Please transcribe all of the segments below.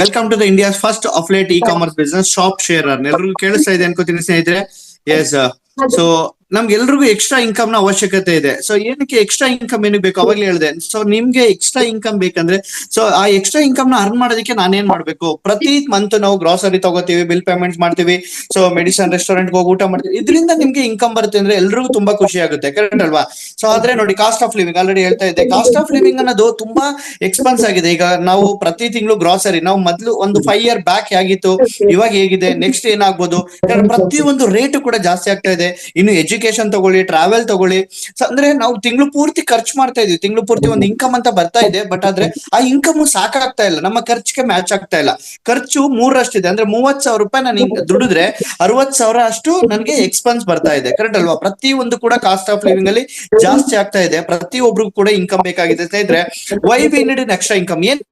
Welcome to the India's first affiliate e commerce business shop sharer. ಎಲ್ರಿಗೂ ಕೇಳಿಸ್ತಾ ಇದೆ ಅನ್ಕೋತೀನಿ ಸ್ನೇಹಿತರೆ. ಎಸ್, ಸೊ ನಮ್ಗೆಲ್ರಿಗೂ ಎಕ್ಸ್ಟ್ರಾ ಇನ್ಕಮ್ ನ ಅವಶ್ಯಕತೆ ಇದೆ. ಸೊ ಏನಕ್ಕೆ ಎಕ್ಸ್ಟ್ರಾ ಇನ್ಕಮ್ ಏನಕ್ಕೆ ಬೇಕು ಅವಾಗ್ಲೇ ಹೇಳಿದೆ. ಸೊ ನಿಮ್ಗೆ ಎಕ್ಸ್ಟ್ರಾ ಇನ್ಕಮ್ ಬೇಕಂದ್ರೆ ಸೊ ಆ ಎಕ್ಸ್ಟ್ರಾ ಇನ್ಕಮ್ ನ ಅರ್ನ್ ಮಾಡೋದಕ್ಕೆ ನಾನೇನ್ ಮಾಡ್ಬೇಕು? ಪ್ರತಿ ಮಂತ್ ನಾವು ಗ್ರಾಸರಿ ತಗೋತೀವಿ, ಬಿಲ್ ಪೇಮೆಂಟ್ಸ್ ಮಾಡ್ತೀವಿ, ಸೊ ಮೆಡಿಸನ್, ರೆಸ್ಟೋರೆಂಟ್ ಹೋಗಿ ಊಟ ಮಾಡ್ತೀವಿ. ಇದರಿಂದ ನಿಮ್ಗೆ ಇನ್ಕಮ್ ಬರುತ್ತೆ ಅಂದ್ರೆ ಎಲ್ರಿಗೂ ತುಂಬಾ ಖುಷಿ ಆಗುತ್ತೆ, ಕರೆಕ್ಟ್ ಅಲ್ವಾ? ಸೊ ಆದ್ರೆ ನೋಡಿ, ಕಾಸ್ಟ್ ಆಫ್ ಲಿವಿಂಗ್ ಆಲ್ರೆಡಿ ಹೇಳ್ತಾ ಇದ್ದೆ. ಕಾಸ್ಟ್ ಆಫ್ ಲಿವಿಂಗ್ ಅನ್ನೋದು ತುಂಬಾ ಎಕ್ಸ್ಪೆನ್ಸ್ ಆಗಿದೆ. ಈಗ ನಾವು ಪ್ರತಿ ತಿಂಗಳು ಗ್ರಾಸರಿ, ನಾವು ಮೊದ್ಲು ಒಂದು 5 year ಬ್ಯಾಕ್ ಹೇಗಿತ್ತು, ಇವಾಗ ಹೇಗಿದೆ, ನೆಕ್ಸ್ಟ್ ಏನಾಗ್ಬೋದು, ಪ್ರತಿಯೊಂದು ರೇಟ್ ಕೂಡ ಜಾಸ್ತಿ ಆಗ್ತಾ ಇದೆ. ಇನ್ನು ಎಜುಕೇಶನ್ ತಗೊಳ್ಳಿ, ಟ್ರಾವೆಲ್ ತಗೊಳ್ಳಿ, ಅಂದ್ರೆ ನಾವು ತಿಂಗಳು ಪೂರ್ತಿ ಖರ್ಚು ಮಾಡ್ತಾ ಇದೀವಿ. ತಿಂಗಳು ಪೂರ್ತಿ ಒಂದು ಇನ್ಕಮ್ ಅಂತ ಬರ್ತಾ ಇದೆ, ಬಟ್ ಆದ್ರೆ ಆ ಇನ್ಕಮ್ ಸಾಕಾಗ್ತಾ ಇಲ್ಲ, ನಮ್ಮ ಖರ್ಚಿಗೆ ಮ್ಯಾಚ್ ಆಗ್ತಾ ಇಲ್ಲ. ಖರ್ಚು 3ರಷ್ಟಿದೆ ಅಂದ್ರೆ 30,000 ರೂಪಾಯಿ ನಾನು ದುಡಿದ್ರೆ 60,000 ಅಷ್ಟು ನನಗೆ ಎಕ್ಸ್ಪೆನ್ಸ್ ಬರ್ತಾ ಇದೆ, ಕರೆಕ್ಟ್ ಅಲ್ವಾ? ಪ್ರತಿ ಒಂದು ಕೂಡ ಕಾಸ್ಟ್ ಆಫ್ ಲಿವಿಂಗ್ ಅಲ್ಲಿ ಜಾಸ್ತಿ ಆಗ್ತಾ ಇದೆ. ಪ್ರತಿಯೊಬ್ರಿಗೂ ಕೂಡ ಇನ್ಕಮ್ ಬೇಕಾಗಿದೆ ಸ್ನೇಹಿತರೆ. Why we need in extra income? ಏನ್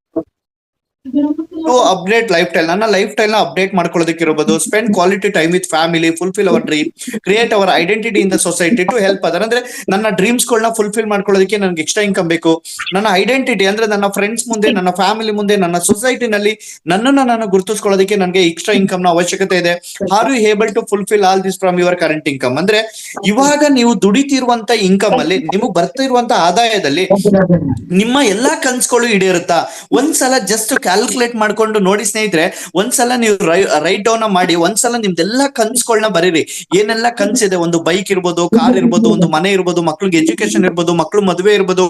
ಅಪ್ಡೇಟ್ ಲೈಫ್ ಸ್ಟೈಲ್, ನನ್ನ ಲೈಫ್ ಸ್ಟೈಲ್ ನ ಅಪ್ಡೇಟ್ ಮಾಡ್ಕೊಳ್ಳೋದಕ್ಕೆ ಇರಬಹುದು. Spend quality time with family, fulfil our dream, create our identity in the society to help other. ಅಂದ್ರೆ ನನ್ನ ಡ್ರೀಮ್ಸ್ ಗಳನ್ನ ಫುಲ್ಫಿಲ್ ಮಾಡ್ಕೊಳ್ಳೋದಕ್ಕೆ ನನ್ಗೆ ಎಕ್ಸ್ಟ್ರಾ ಇನ್ಕಮ್ ಬೇಕು. ನನ್ನ ಐಡೆಂಟಿಟಿ ಅಂದ್ರೆ ನನ್ನ ಫ್ರೆಂಡ್ಸ್ ಮುಂದೆ, ನನ್ನ ಫ್ಯಾಮಿಲಿ ಮುಂದೆ, ನನ್ನ ಸೊಸೈಟಿನಲ್ಲಿ ನನ್ನನ್ನು ನಾನು ಗುರುತಿಸ್ಕೊಳ್ಳೋದಕ್ಕೆ ನನಗೆ ಎಕ್ಸ್ಟ್ರಾ ಇನ್ಕಮ್ ನ ಅವಶ್ಯಕತೆ ಇದೆ. Are you able to fulfil all this from your current income? ಅಂದ್ರೆ ಇವಾಗ ನೀವು ದುಡಿತಿರುವಂತ ಇನ್ಕಮ್ ಅಲ್ಲಿ, ನಿಮಗೆ ಬರ್ತಿರುವಂತ ಆದಾಯದಲ್ಲಿ ನಿಮ್ಮ ಎಲ್ಲಾ ಕನ್ಸ್ಗಳು ಈಡೇರುತ್ತಾ? ಒಂದ್ಸಲ ಜಸ್ಟ್ ಕ್ಯಾಲ್ಕುಲೇಟ್ ಮಾಡ್ಕೊಂಡು ನೋಡಿ ಸ್ನೇಹಿತರೆ. ಒಂದ್ಸಲ ನೀವು ರೈಟ್ ಡೌನ್ ಮಾಡಿ, ಒಂದ್ಸಲ ನಿಮ್ದೆಲ್ಲಾ ಕನ್ಸ್ಗಳನ್ನ ಬರೀರಿ. ಏನೆಲ್ಲ ಕನ್ಸಿದೆ, ಒಂದು ಬೈಕ್ ಇರ್ಬೋದು, ಕಾರ್ ಇರ್ಬೋದು, ಒಂದು ಮನೆ ಇರ್ಬೋದು, ಮಕ್ಳಿಗೆ ಎಜುಕೇಶನ್ ಇರ್ಬೋದು, ಮಕ್ಳು ಮದುವೆ ಇರ್ಬೋದು,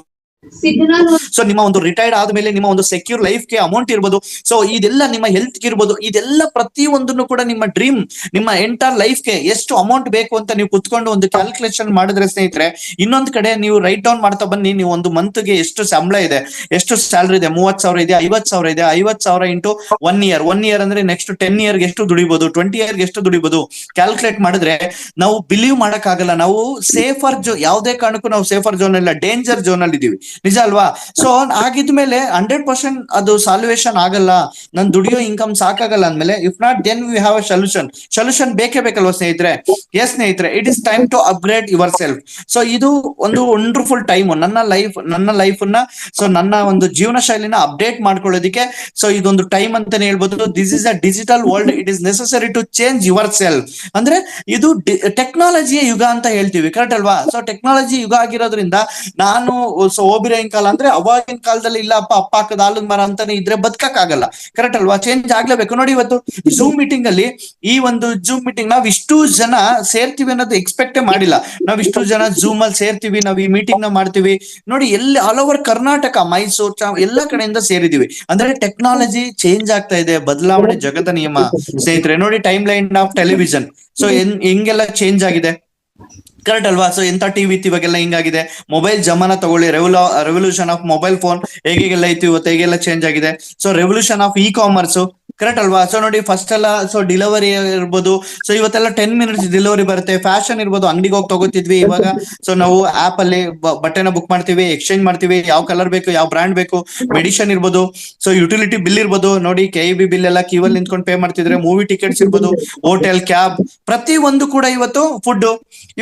ಸೊ ನಿಮ್ಮ ಒಂದು ರಿಟೈರ್ಡ್ ಆದ್ಮೇಲೆ ನಿಮ್ಮ ಒಂದು ಸೆಕ್ಯೂರ್ ಲೈಫ್ ಗೆ ಅಮೌಂಟ್ ಇರ್ಬೋದು, ಸೊ ಇದೆಲ್ಲ ನಿಮ್ಮ ಹೆಲ್ತ್ ಇರ್ಬೋದು, ಇದೆಲ್ಲ ಪ್ರತಿ ಒಂದನ್ನು ಕೂಡ ನಿಮ್ಮ ಡ್ರೀಮ್, ನಿಮ್ಮ ಎಂಟರ್ ಲೈಫ್ ಗೆ ಎಷ್ಟು ಅಮೌಂಟ್ ಬೇಕು ಅಂತ ನೀವು ಕುತ್ಕೊಂಡು ಒಂದು ಕ್ಯಾಲ್ಕುಲೇಷನ್ ಮಾಡಿದ್ರೆ ಸ್ನೇಹಿತರೆ, ಇನ್ನೊಂದ್ ಕಡೆ ನೀವು ರೈಟ್ ಡೌನ್ ಮಾಡ್ತಾ ಬನ್ನಿ. ನೀವು ಒಂದು ಮಂತ್ ಗೆ ಎಷ್ಟು ಸಂಬಳ ಇದೆ, ಎಷ್ಟು ಸ್ಯಾಲರಿ ಇದೆ, 30,000 ಇದೆ, 50,000 ಇದೆ, 50,000 ಇಂಟು 1 year, 1 year ಅಂದ್ರೆ ನೆಕ್ಸ್ಟ್ 10 year ಎಷ್ಟು ದುಡಿಬಹುದು, 20 year ಎಷ್ಟು ದುಡಿಬಹುದು, ಕ್ಯಾಲ್ಕುಲೇಟ್ ಮಾಡಿದ್ರೆ ನಾವು ಬಿಲೀವ್ ಮಾಡಕ್ ಆಗಲ್ಲ. ನಾವು ಸೇಫರ್ ಯಾವುದೇ ಕಾರಣಕ್ಕೂ ನಾವು ಸೇಫರ್ ಝೋನ್ ಇಲ್ಲ, ಡೇಂಜರ್ ಝೋನ್ ಅಲ್ಲಿ ಇದೀವಿ, ನಿಜ ಅಲ್ವಾ? ಸೊ ಆಗಿದ್ಮೇಲೆ 100% ಅದು ಸಾಲ್ವೇಷನ್ ಆಗಲ್ಲ. ನನ್ ದುಡಿಯೋ ಇನ್ಕಮ್ ಸಾಕಾಗಲ್ಲ ಅಂದ್ಮೇಲೆ, if not then we have a solution ಬೇಕೇ ಬೇಕಲ್ವಾ ಸ್ನೇಹಿತರೆ? ಎಸ್ ಸ್ನೇಹಿತರೆ, it is time to upgrade yourself. So ಇದು ಒಂದು ವಂಡರ್ಫುಲ್ ಟೈಮ್ ನನ್ನ ಲೈಫ್ ನ, ಸೊ ನನ್ನ ಒಂದು ಜೀವನ ಶೈಲಿನ ಅಪ್ಡೇಟ್ ಮಾಡ್ಕೊಳ್ಳೋದಿಕ್ಕೆ. ಸೊ ಇದೊಂದು ಟೈಮ್ ಅಂತಾನೆ ಹೇಳ್ಬೋದು. This is a digital world, it is necessary to change yourself. ಅಂದ್ರೆ ಇದು ಟೆಕ್ನಾಲಜಿಯ ಯುಗ ಅಂತ ಹೇಳ್ತೀವಿ, ಕರೆಕ್ಟ್ ಅಲ್ವಾ? ಸೊ ಟೆಕ್ನಾಲಜಿ ಯುಗ ಆಗಿರೋದ್ರಿಂದ ನಾನು ಓಬಿರೋನ್ ಕಾಲ ಅಂದ್ರೆ ಅವಾಗಿನ ಕಾಲದಲ್ಲಿ ಇಲ್ಲಪ್ಪ, ಅಪ್ಪ ಹಾಕದ ಆಲದ ಮರ ಅಂತಾನೆ ಇದ್ರೆ ಬದುಕಕ್ ಆಗಲ್ಲ, ಕರೆಕ್ಟ್ ಅಲ್ವಾ? ಚೇಂಜ್ ಆಗ್ಲೇಬೇಕು. ನೋಡಿ, ಇವತ್ತು ಝೂಮ್ ಮೀಟಿಂಗ್ ಅಲ್ಲಿ, ಈ ಒಂದು ಝೂಮ್ ಮೀಟಿಂಗ್ ನಾವ್ ಇಷ್ಟು ಜನ ಸೇರ್ತೀವಿ ಅನ್ನೋದು ಎಕ್ಸ್ಪೆಕ್ಟೇ ಮಾಡಿಲ್ಲ. ನಾವ್ ಇಷ್ಟು ಜನ ಝೂಮ್ ಅಲ್ಲಿ ಸೇರ್ತೀವಿ, ನಾವ್ ಈ ಮೀಟಿಂಗ್ ನ ಮಾಡ್ತೀವಿ. ನೋಡಿ, ಎಲ್ಲಿ ಆಲ್ ಓವರ್ ಕರ್ನಾಟಕ, ಮೈಸೂರು, ಎಲ್ಲಾ ಕಡೆಯಿಂದ ಸೇರಿದೀವಿ. ಅಂದ್ರೆ ಟೆಕ್ನಾಲಜಿ ಚೇಂಜ್ ಆಗ್ತಾ ಇದೆ, ಬದಲಾವಣೆ ಜಗತ್ತ ನಿಯಮ ಸ್ನೇಹಿತರೆ. ನೋಡಿ, time line of television, so ಹೆಂಗೆಲ್ಲ ಚೇಂಜ್ ಆಗಿದೆ, ಕರೆಕ್ಟ್ ಅಲ್ವಾ? ಸೊ ಎಂತ ಟಿವಿ ಇತ್ತು, ಇವಾಗೆಲ್ಲ ಹಿಂಗಾಗಿದೆ. ಮೊಬೈಲ್ ಜಮಾನ ತಗೊಳ್ಳಿ, ರೆವಲ್ಯೂಷನ್ ಆಫ್ ಮೊಬೈಲ್ ಫೋನ್ ಹೇಗೆಲ್ಲ ಇತ್ತು, ಇವತ್ತು ಹೇಗೆಲ್ಲ ಚೇಂಜ್ ಆಗಿದೆ. So revolution of E commerce, correct ಅಲ್ವಾ? ಸೊ ನೋಡಿ, ಫಸ್ಟ್ ಎಲ್ಲ ಸೊ ಡಿಲಿವರಿ ಇರ್ಬೋದು, ಸೊ ಇವತ್ತೆಲ್ಲ 10 minutes ಡೆಲಿವರಿ ಬರುತ್ತೆ. ಫ್ಯಾಷನ್ ಇರ್ಬೋದು, ಅಂಗಡಿಗೆ ಹೋಗಿ ತಗೋತಿದ್ವಿ, ಇವಾಗ ಸೊ ನಾವು ಆಪ್ ಅಲ್ಲಿ ಬಟ್ಟೆನ ಬುಕ್ ಮಾಡ್ತೀವಿ, ಎಕ್ಸ್ಚೇಂಜ್ ಮಾಡ್ತೀವಿ, ಯಾವ ಕಲರ್ ಬೇಕು, ಯಾವ ಬ್ರಾಂಡ್ ಬೇಕು. ಮೆಡಿಷನ್ ಇರ್ಬೋದು, ಸೊ ಯುಟಿಲಿಟಿ ಬಿಲ್ ಇರ್ಬೋದು, ನೋಡಿ KEB ಬಿಲ್ ಎಲ್ಲ ಕ್ಯೂವಲ್ಲಿ ನಿಂತ್ಕೊಂಡು ಪೇ ಮಾಡ್ತಿದ್ರೆ. ಮೂವಿ ಟಿಕೆಟ್ಸ್ ಇರ್ಬೋದು, ಹೋಟೆಲ್, ಕ್ಯಾಬ್, ಪ್ರತಿ ಒಂದು ಕೂಡ ಇವತ್ತು ಫುಡ್,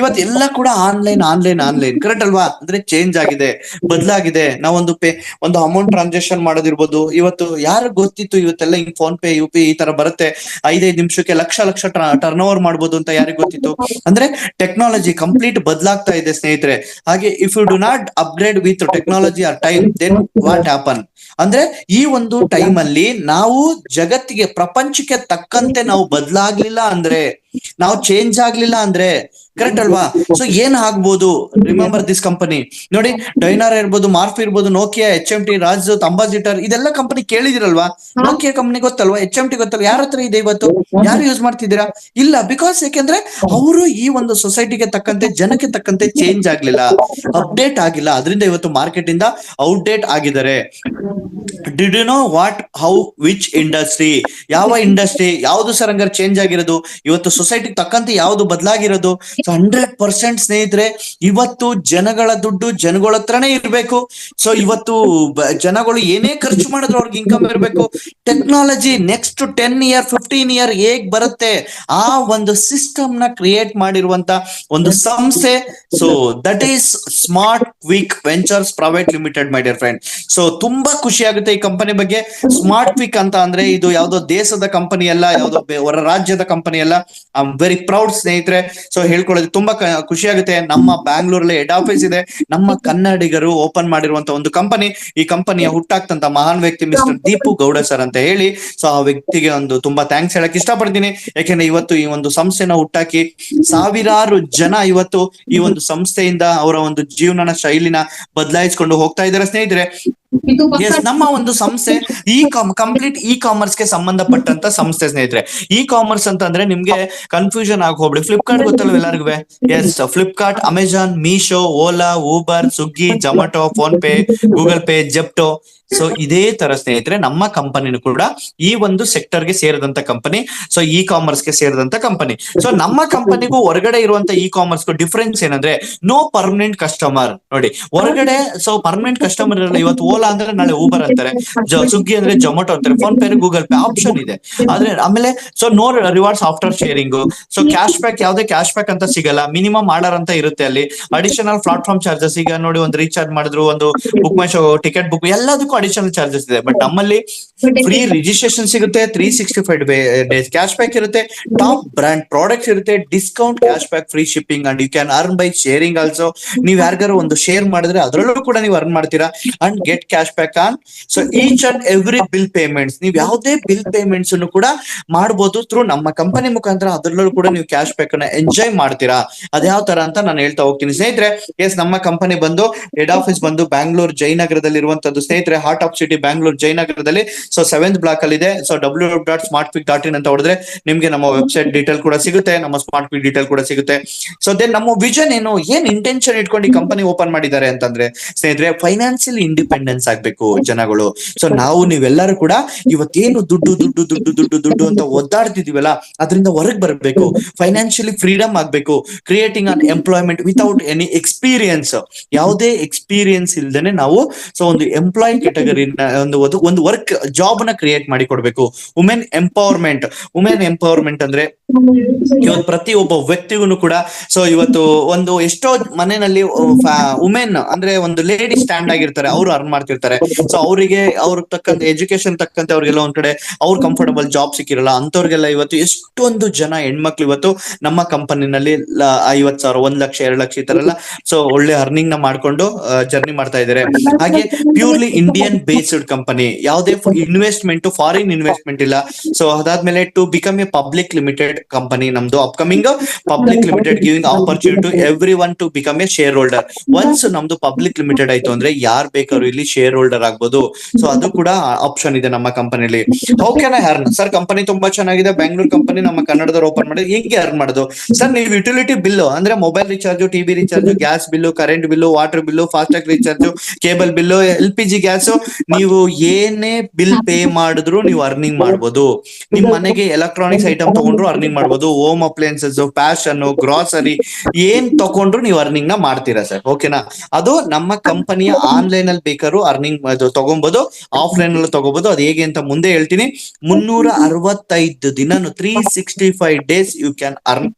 ಇವತ್ತು ಎಲ್ಲ ಕೂಡ ಆನ್ಲೈನ್, ಕರೆಕ್ಟ್ ಅಲ್ವಾ? ಅಂದ್ರೆ ಚೇಂಜ್ ಆಗಿದೆ, ಬದಲಾಗಿದೆ. ನಾವೊಂದು ಒಂದು ಅಮೌಂಟ್ ಟ್ರಾನ್ಸಾಕ್ಷನ್ ಮಾಡೋದಿರ್ಬೋದು, ಇವತ್ತು ಯಾರು ಗೊತ್ತಿತ್ತು ಇವತ್ತೆಲ್ಲ ಹಿಂಗ್ ಫೋನ್ ಪೇ, UPI ಈ ತರ ಬರುತ್ತೆ, 5-5 ನಿಮಿಷಕ್ಕೆ ಲಕ್ಷ ಟರ್ನ್ ಓವರ್ ಮಾಡ್ಬೋದು ಅಂತ ಯಾರಿಗೆ ಗೊತ್ತಿತ್ತು? ಅಂದ್ರೆ ಟೆಕ್ನಾಲಜಿ ಕಂಪ್ಲೀಟ್ ಬದಲಾಗ್ತಾ ಇದೆ ಸ್ನೇಹಿತರೆ. ಹಾಗೆ if you do not upgrade with technology or time, then what happen? ಅಂದ್ರೆ ಈ ಒಂದು ಟೈಮ್ ಅಲ್ಲಿ ನಾವು ಜಗತ್ತಿಗೆ, ಪ್ರಪಂಚಕ್ಕೆ ತಕ್ಕಂತೆ ನಾವು ಬದಲಾಗ್ಲಿಲ್ಲ ಅಂದ್ರೆ, ನಾವು ಚೇಂಜ್ ಆಗ್ಲಿಲ್ಲ ಅಂದ್ರೆ, ಕರೆಕ್ಟ್ ಅಲ್ವಾ? ಸೊ ಏನ್ ಆಗ್ಬೋದು? Remember this company. ನೋಡಿ, ಡೈನಾರಾ ಇರ್ಬೋದು, ಮಾರ್ಫ್ ಇರ್ಬೋದು, ನೋಕಿಯಾ, HMT, ರಾಜ್, ಅಂಬಾಸಿಡರ್, ಇದೆಲ್ಲ ಕಂಪನಿ ಕೇಳಿದಿರಲ್ವಾ? ನೋಕಿಯಾ ಕಂಪನಿ ಗೊತ್ತಲ್ವಾ? HMT ಗೊತ್ತಲ್ವಾ? ಯಾರ ಹತ್ರ ಇದೆ ಇವತ್ತು? ಯಾರು ಯೂಸ್ ಮಾಡ್ತಿದ್ದೀರಾ? ಇಲ್ಲ. ಬಿಕಾಸ್ ಯಾಕೆಂದ್ರೆ ಅವರು ಈ ಒಂದು ಸೊಸೈಟಿಗೆ ತಕ್ಕಂತೆ, ಜನಕ್ಕೆ ತಕ್ಕಂತೆ ಚೇಂಜ್ ಆಗ್ಲಿಲ್ಲ, ಅಪ್ಡೇಟ್ ಆಗಿಲ್ಲ. ಅದರಿಂದ ಇವತ್ತು ಮಾರ್ಕೆಟ್ ಇಂದ ಔಟ್ಡೇಟ್ ಆಗಿದ್ದಾರೆ. Did you know what, how, which industry, ಯಾವ ಇಂಡಸ್ಟ್ರಿ ಯಾವ್ದು ಸರ್ ಹಂಗಾರೆ ಚೇಂಜ್ ಆಗಿರೋದು? ಇವತ್ತು ಸೊಸೈಟಿಗೆ ತಕ್ಕಂತೆ ಯಾವ್ದು ಬದಲಾಗಿರೋದು? 100% ಸ್ನೇಹಿತರೆ, ಇವತ್ತು ಜನಗಳ ದುಡ್ಡು ಜನಗಳ ಹತ್ರನೇ ಇರ್ಬೇಕು. ಸೊ ಇವತ್ತು ಜನಗಳು ಏನೇ ಖರ್ಚು ಮಾಡಿದ್ರು ಅವ್ರಿಗೆ ಇನ್ಕಮ್ ಇರಬೇಕು. ಟೆಕ್ನಾಲಜಿ ನೆಕ್ಸ್ಟ್ 10 ಇಯರ್ 15 ಇಯರ್ ಹೇಗ್ ಬರುತ್ತೆ ಆ ಒಂದು ಸಿಸ್ಟಮ್ ನ ಕ್ರಿಯೇಟ್ ಮಾಡಿರುವಂತ ಒಂದು ಸಂಸ್ಥೆ. So that is smart quick ventures private limited, my dear friend. So ತುಂಬಾ ಖುಷಿ ಆಗುತ್ತೆ ಈ ಕಂಪನಿ ಬಗ್ಗೆ. ಸ್ಮಾರ್ಟ್ ಕ್ವಿಕ್ ಅಂತ ಅಂದ್ರೆ ಇದು ಯಾವ್ದೋ ದೇಶದ ಕಂಪನಿ ಅಲ್ಲ, ಯಾವ್ದೋ ಹೊರ ರಾಜ್ಯದ ಕಂಪನಿ ಅಲ್ಲ. ಐ ಆಮ್ ವೆರಿ ಪ್ರೌಡ್ ಸ್ನೇಹಿತರೆ. ಸೊ ಹೇಳ್ಕೊಳ್ಳೋದು ತುಂಬಾ ಖುಷಿ ಆಗುತ್ತೆ. ನಮ್ಮ ಬ್ಯಾಂಗ್ಳೂರಲ್ಲಿ ಹೆಡ್ ಆಫೀಸ್ ಇದೆ, ನಮ್ಮ ಕನ್ನಡಿಗರು ಓಪನ್ ಮಾಡಿರುವಂತ ಒಂದು ಕಂಪನಿ. ಈ ಕಂಪನಿಯ ಹುಟ್ಟಾಕ್ತಂತ ಮಹಾನ್ ವ್ಯಕ್ತಿ ಮಿಸ್ಟರ್ ದೀಪು ಗೌಡ ಸರ್ ಅಂತ ಹೇಳಿ. ಸೊ ಆ ವ್ಯಕ್ತಿಗೆ ಒಂದು ತುಂಬಾ ಥ್ಯಾಂಕ್ಸ್ ಹೇಳಕ್ ಇಷ್ಟಪಡ್ತೀನಿ. ಯಾಕೆಂದ್ರೆ ಇವತ್ತು ಈ ಒಂದು ಸಂಸ್ಥೆನ ಹುಟ್ಟಾಕಿ ಸಾವಿರಾರು ಜನ ಇವತ್ತು ಈ ಒಂದು ಸಂಸ್ಥೆಯಿಂದ ಅವರ ಒಂದು ಜೀವನ ಶೈಲಿನ ಬದಲಾಯಿಸಿಕೊಂಡು ಹೋಗ್ತಾ ಇದ್ದಾರೆ ಸ್ನೇಹಿತರೆ. ಎಸ್, ನಮ್ಮ ಒಂದು ಸಂಸ್ಥೆ ಕಂಪ್ಲೀಟ್ ಇ ಕಾಮರ್ಸ್ ಗೆ ಸಂಬಂಧಪಟ್ಟಂತ ಸಂಸ್ಥೆ ಸ್ನೇಹಿತರೆ. ಇ ಕಾಮರ್ಸ್ ಅಂತ ಅಂದ್ರೆ ನಿಮ್ಗೆ ಕನ್ಫ್ಯೂಷನ್ ಆಗಿ ಹೋಗ್ಬಿಡಿ. ಫ್ಲಿಪ್ಕಾರ್ಟ್ ಗೊತ್ತಲ್ವ ಎಲ್ಲರಿಗೂ? Yes, Flipkart, Amazon, Meesho, Ola, Uber, Swiggy, Zomato, PhonePe, Google Pay, Zepto. So ಇದೇ ತರ ಸ್ನೇಹಿತರೆ ನಮ್ಮ ಕಂಪನಿನೂ ಕೂಡ ಈ ಒಂದು ಸೆಕ್ಟರ್ ಗೆ ಸೇರಿದಂತ ಕಂಪನಿ. ಸೊ ಇ ಕಾಮರ್ಸ್ ಗೆ ಸೇರಿದಂತ ಕಂಪನಿ. ಸೊ ನಮ್ಮ ಕಂಪನಿಗೂ ಹೊರಗಡೆ ಇರುವಂತ ಇ ಕಾಮರ್ಸ್ ಡಿಫ್ರೆನ್ಸ್ ಏನಂದ್ರೆ ನೋ ಪರ್ಮನೆಂಟ್ ಕಸ್ಟಮರ್. ನೋಡಿ, ಹೊರಗಡೆ ಸೊ ಪರ್ಮನೆಂಟ್ ಕಸ್ಟಮರ್ ಇರಲ್ಲ. ಇವತ್ತು ಓಲಾ ಅಂದ್ರೆ ನಾಳೆ ಊಬರ್ ಅಂತಾರೆ, ಸ್ವಿಗ್ಗಿ ಅಂದ್ರೆ ಜೊಮ್ಯಾಟೊ ಅಂತಾರೆ, PhonePe, Google Pay option ಇದೆ. ಆದ್ರೆ ಆಮೇಲೆ so no rewards after sharing. So cash back ಯಾವುದೇ ಕ್ಯಾಶ್ ಬ್ಯಾಕ್ ಅಂತ ಸಿಗಲ್ಲ. ಮಿನಿಮಮ್ ಆರ್ಡರ್ ಅಂತ ಇರುತ್ತೆ ಅಲ್ಲಿ. ಅಡಿಷನಲ್ ಪ್ಲಾಟ್ಫಾರ್ಮ್ ಚಾರ್ಜಸ್, ಈಗ ನೋಡಿ ಒಂದು ರೀಚಾರ್ಜ್ ಮಾಡಿದ್ರು, ಒಂದು BookMyShow ticket book, ಎಲ್ಲದಕ್ಕೂ ಅಡಿಷನಲ್ ಚಾರ್ಜಸ್ ಇದೆ. ಬಟ್ ನಮ್ಮಲ್ಲಿ ಫ್ರೀ ರಿಜಿಸ್ಟ್ರೇಷನ್ ಸಿಗುತ್ತೆ, 365 ಡೇಸ್ ಕ್ಯಾಶ್ ಬ್ಯಾಕ್ ಇರುತ್ತೆ, ಟಾಪ್ ಬ್ರಾಂಡ್ ಪ್ರಾಡಕ್ಟ್ಸ್ ಇರುತ್ತೆ, discount, cash back, free shipping and you can earn by sharing also. ನೀವ್ ಯಾರಿಗಾರು ಒಂದು ಶೇರ್ ಮಾಡಿದ್ರೆ ಅದರಲ್ಲೂ ಕೂಡ ನೀವು ಅರ್ನ್ ಮಾಡ್ತೀರಾ and get cash back on so each and every bill payments. ನೀವು ಯಾವುದೇ ಬಿಲ್ ಪೇಮೆಂಟ್ಸ್ ಅನ್ನು ಕೂಡ ಮಾಡಬಹುದು ಥ್ರೂ ನಮ್ಮ ಕಂಪನಿ ಮುಖಾಂತರ. ಅದರಲ್ಲೂ ಕೂಡ ನೀವು ಕ್ಯಾಶ್ ಬ್ಯಾಕ್ ಅನ್ನ ಎಂಜಾಯ್ ಮಾಡ್ತೀರಾ. ಅದ್ಯಾವ ತರ ಅಂತ ನಾನು ಹೇಳ್ತಾ ಹೋಗ್ತೀನಿ ಸ್ನೇಹಿತರೆ. ಎಸ್, ನಮ್ಮ ಕಂಪನಿ ಬಂದು ಹೆಡ್ ಆಫೀಸ್ ಬಂದು ಬ್ಯಾಂಗ್ಳೂರ್ ಜಯನಗರದಲ್ಲಿ ಇರುವಂತದ್ದು ಸ್ನೇಹಿತರೆ. ಹಾರ್ಟ್ ಆಫ್ ಸಿಟಿ ಬ್ಯಾಂಗ್ಳೂರ್ ಜಯನಗರದಲ್ಲಿ. ಸೊ 7th ಬ್ಲಾಕ್ ಅಲ್ಲಿ ಇದೆ. ಸೊ www.smartquick.in ಅಂತ ಹೊಡೆದ್ರೆ ನಿಮ್ಗೆ ನಮ್ಮ ವೆಬ್ಸೈಟ್ ಡೀಟೇಲ್ ಕೂಡ ಸಿಗುತ್ತೆ, ನಮ್ಮ ಸ್ಮಾರ್ಟ್ ಕ್ವಿಕ್ ಡೀಟೇಲ್ ಕೂಡ ಸಿಗುತ್ತೆ. ಸೊ ದೆನ್ ನಮ್ಮ ವಿಷನ್ ಏನು, ಏನ್ ಇಂಟೆನ್ಷನ್ ಇಟ್ಕೊಂಡು ಈ ಕಂಪನಿ ಓಪನ್ ಮಾಡಿದ್ದಾರೆ ಅಂತಂದ್ರೆ ಸ್ನೇಹಿತರೆ, ಫೈನಾನ್ಷಿಯಲ್ ಇಂಡಿಪೆಂಡೆನ್ಸ್ ಆಗ್ಬೇಕು ಜನಗಳು. ಸೊ ನಾವು ನೀವೆಲ್ಲರೂ ಕೂಡ ಇವತ್ತೇನು ದುಡ್ಡು ದುಡ್ಡು ದುಡ್ಡು ದುಡ್ಡು ದುಡ್ಡು ಅಂತ ಒದ್ದಾಡ್ತಿದೀವಲ್ಲ, ಅದರಿಂದ ಹೊರಗೆ ಬರಬೇಕು, ಫೈನಾನ್ಷಿಯಲಿ ಫ್ರೀಡಮ್ ಆಗ್ಬೇಕು. ಕ್ರಿಯೇಟಿಂಗ್ ಅನ್ ಎಂಪ್ಲಾಯ್ಮೆಂಟ್ ವಿತೌಟ್ ಎನಿ ಎಕ್ಸ್ಪೀರಿಯನ್ಸ್, ಯಾವುದೇ ಎಕ್ಸ್ಪೀರಿಯನ್ಸ್ ಇಲ್ದೇನೆ ನಾವು ಸೊ ಒಂದು ಎಂಪ್ಲಾಯ್ ಕೆಟಗರಿ ಒಂದು ವರ್ಕ್ ಜಾಬ್ ನ ಕ್ರಿಯೇಟ್ ಮಾಡಿ ಕೊಡ್ಬೇಕು. ವುಮೆನ್ ಎಂಪವರ್ಮೆಂಟ್ ಅಂದ್ರೆ ಇವತ್ತು ಪ್ರತಿ ಒಬ್ಬ ವ್ಯಕ್ತಿಗೂ ಕೂಡ ಸೊ ಇವತ್ತು ಒಂದು ಎಷ್ಟೋ ಮನೆಯಲ್ಲಿ ವುಮೆನ್ ಅಂದ್ರೆ ಒಂದು ಲೇಡಿ ಸ್ಟ್ಯಾಂಡ್ ಆಗಿರ್ತಾರೆ, ಅವರು ಅರ್ನ್ ಮಾಡ್ತಿರ್ತಾರೆ. ಸೊ ಅವರಿಗೆ ಅವ್ರ ತಕ್ಕಂತೆ ಎಜುಕೇಶನ್ ತಕ್ಕಂತೆ ಅವ್ರಿಗೆಲ್ಲ ಒಂದ್ ಕಡೆ ಅವ್ರ ಕಂಫರ್ಟಬಲ್ ಜಾಬ್ ಸಿಕ್ಕಿರಲ್ಲ. ಅಂತವ್ರಿಗೆಲ್ಲ ಇವತ್ತು ಎಷ್ಟೊಂದು ಜನ ಹೆಣ್ಮಕ್ಳು ಇವತ್ತು ನಮ್ಮ ಕಂಪನಿನಲ್ಲಿ 50,000, 1,00,000, 2,00,000 ಈ ತರ ಎಲ್ಲ ಸೊ ಒಳ್ಳೆ ಅರ್ನಿಂಗ್ ನ ಮಾಡ್ಕೊಂಡು ಜರ್ನಿ ಮಾಡ್ತಾ ಇದ್ದಾರೆ. ಹಾಗೆ ಪ್ಯೂರ್ಲಿ ಇಂಡಿಯನ್ ಬೇಸ್ಡ್ ಕಂಪನಿ, ಯಾವುದೇ ಇನ್ವೆಸ್ಟ್ಮೆಂಟ್ ಫಾರಿನ್ ಇನ್ವೆಸ್ಟ್ಮೆಂಟ್ ಇಲ್ಲ. ಸೊ ಅದಾದ್ಮೇಲೆ to become a public limited company ನಮ್ದು upcoming public limited, giving opportunity to everyone to become a shareholder. Once ನಮ್ದು ಪಬ್ಲಿಕ್ ಲಿಮಿಟೆಡ್ ಆಯ್ತು ಅಂದ್ರೆ ಯಾರ್ ಬೇಕಾದ್ರೂ ಇಲ್ಲಿ ಶೇರ್ ಹೋಲ್ಡರ್ ಆಗ್ಬೋದು. ಸೊ ಅದು ಕೂಡ ಆಪ್ಷನ್ ಇದೆ ನಮ್ಮ ಕಂಪನಿಲಿ. How can I earn sir? Company ತುಂಬಾ ಚೆನ್ನಾಗಿದೆ, ಬ್ಯಾಂಗ್ಳೂರ್ ಕಂಪನಿ, ನಮ್ಮ ಕನ್ನಡದವ್ರು ಓಪನ್ ಮಾಡಿ ಹೆಂಗೆ ಅರ್ನ್ ಮಾಡೋದು ಸರ್? ನೀವು ಯುಟಿಲಿಟಿ ಬಿಲ್ ಅಂದ್ರೆ mobile recharge, TV recharge, gas bill, current bill, water bill, FASTag recharge, cable bill, LPG gas, ನೀವು ಏನೇ ಬಿಲ್ ಪೇ ಮಾಡಿದ್ರು ನೀವು ಅರ್ನಿಂಗ್ ಮಾಡ್ಬೋದು. ನಿಮ್ ಮನೆಗೆ ಎಲೆಕ್ಟ್ರಾನಿಕ್ಸ್ ಐಟಮ್ ತಗೊಂಡ್ರು ಅರ್ನಿಂಗ್ ಮಾಡ್ಬೋದು. ಹೋಮ್ ಅಪ್ಲಯನ್ಸಸ್, ಫ್ಯಾಷನ್, ಗ್ರಾಸರಿ ಏನ್ ತಗೊಂಡ್ರು ನೀವು ಅರ್ನಿಂಗ್ ನ ಮಾಡ್ತೀರಾ ಸರ್. ಓಕೆನಾ? ಅದು ನಮ್ಮ ಕಂಪನಿಯ ಆನ್ಲೈನ್ ಅಲ್ಲಿ ಬೇಕಾದ್ರೂ ಅರ್ನಿಂಗ್ ತಗೊಬಹುದು, ಆಫ್ಲೈನ್ ಅಲ್ಲಿ ತಗೋಬಹುದು. ಅದು ಹೇಗೆ ಅಂತ ಮುಂದೆ ಹೇಳ್ತೀನಿ. 365 ದಿನ 365 days you can earn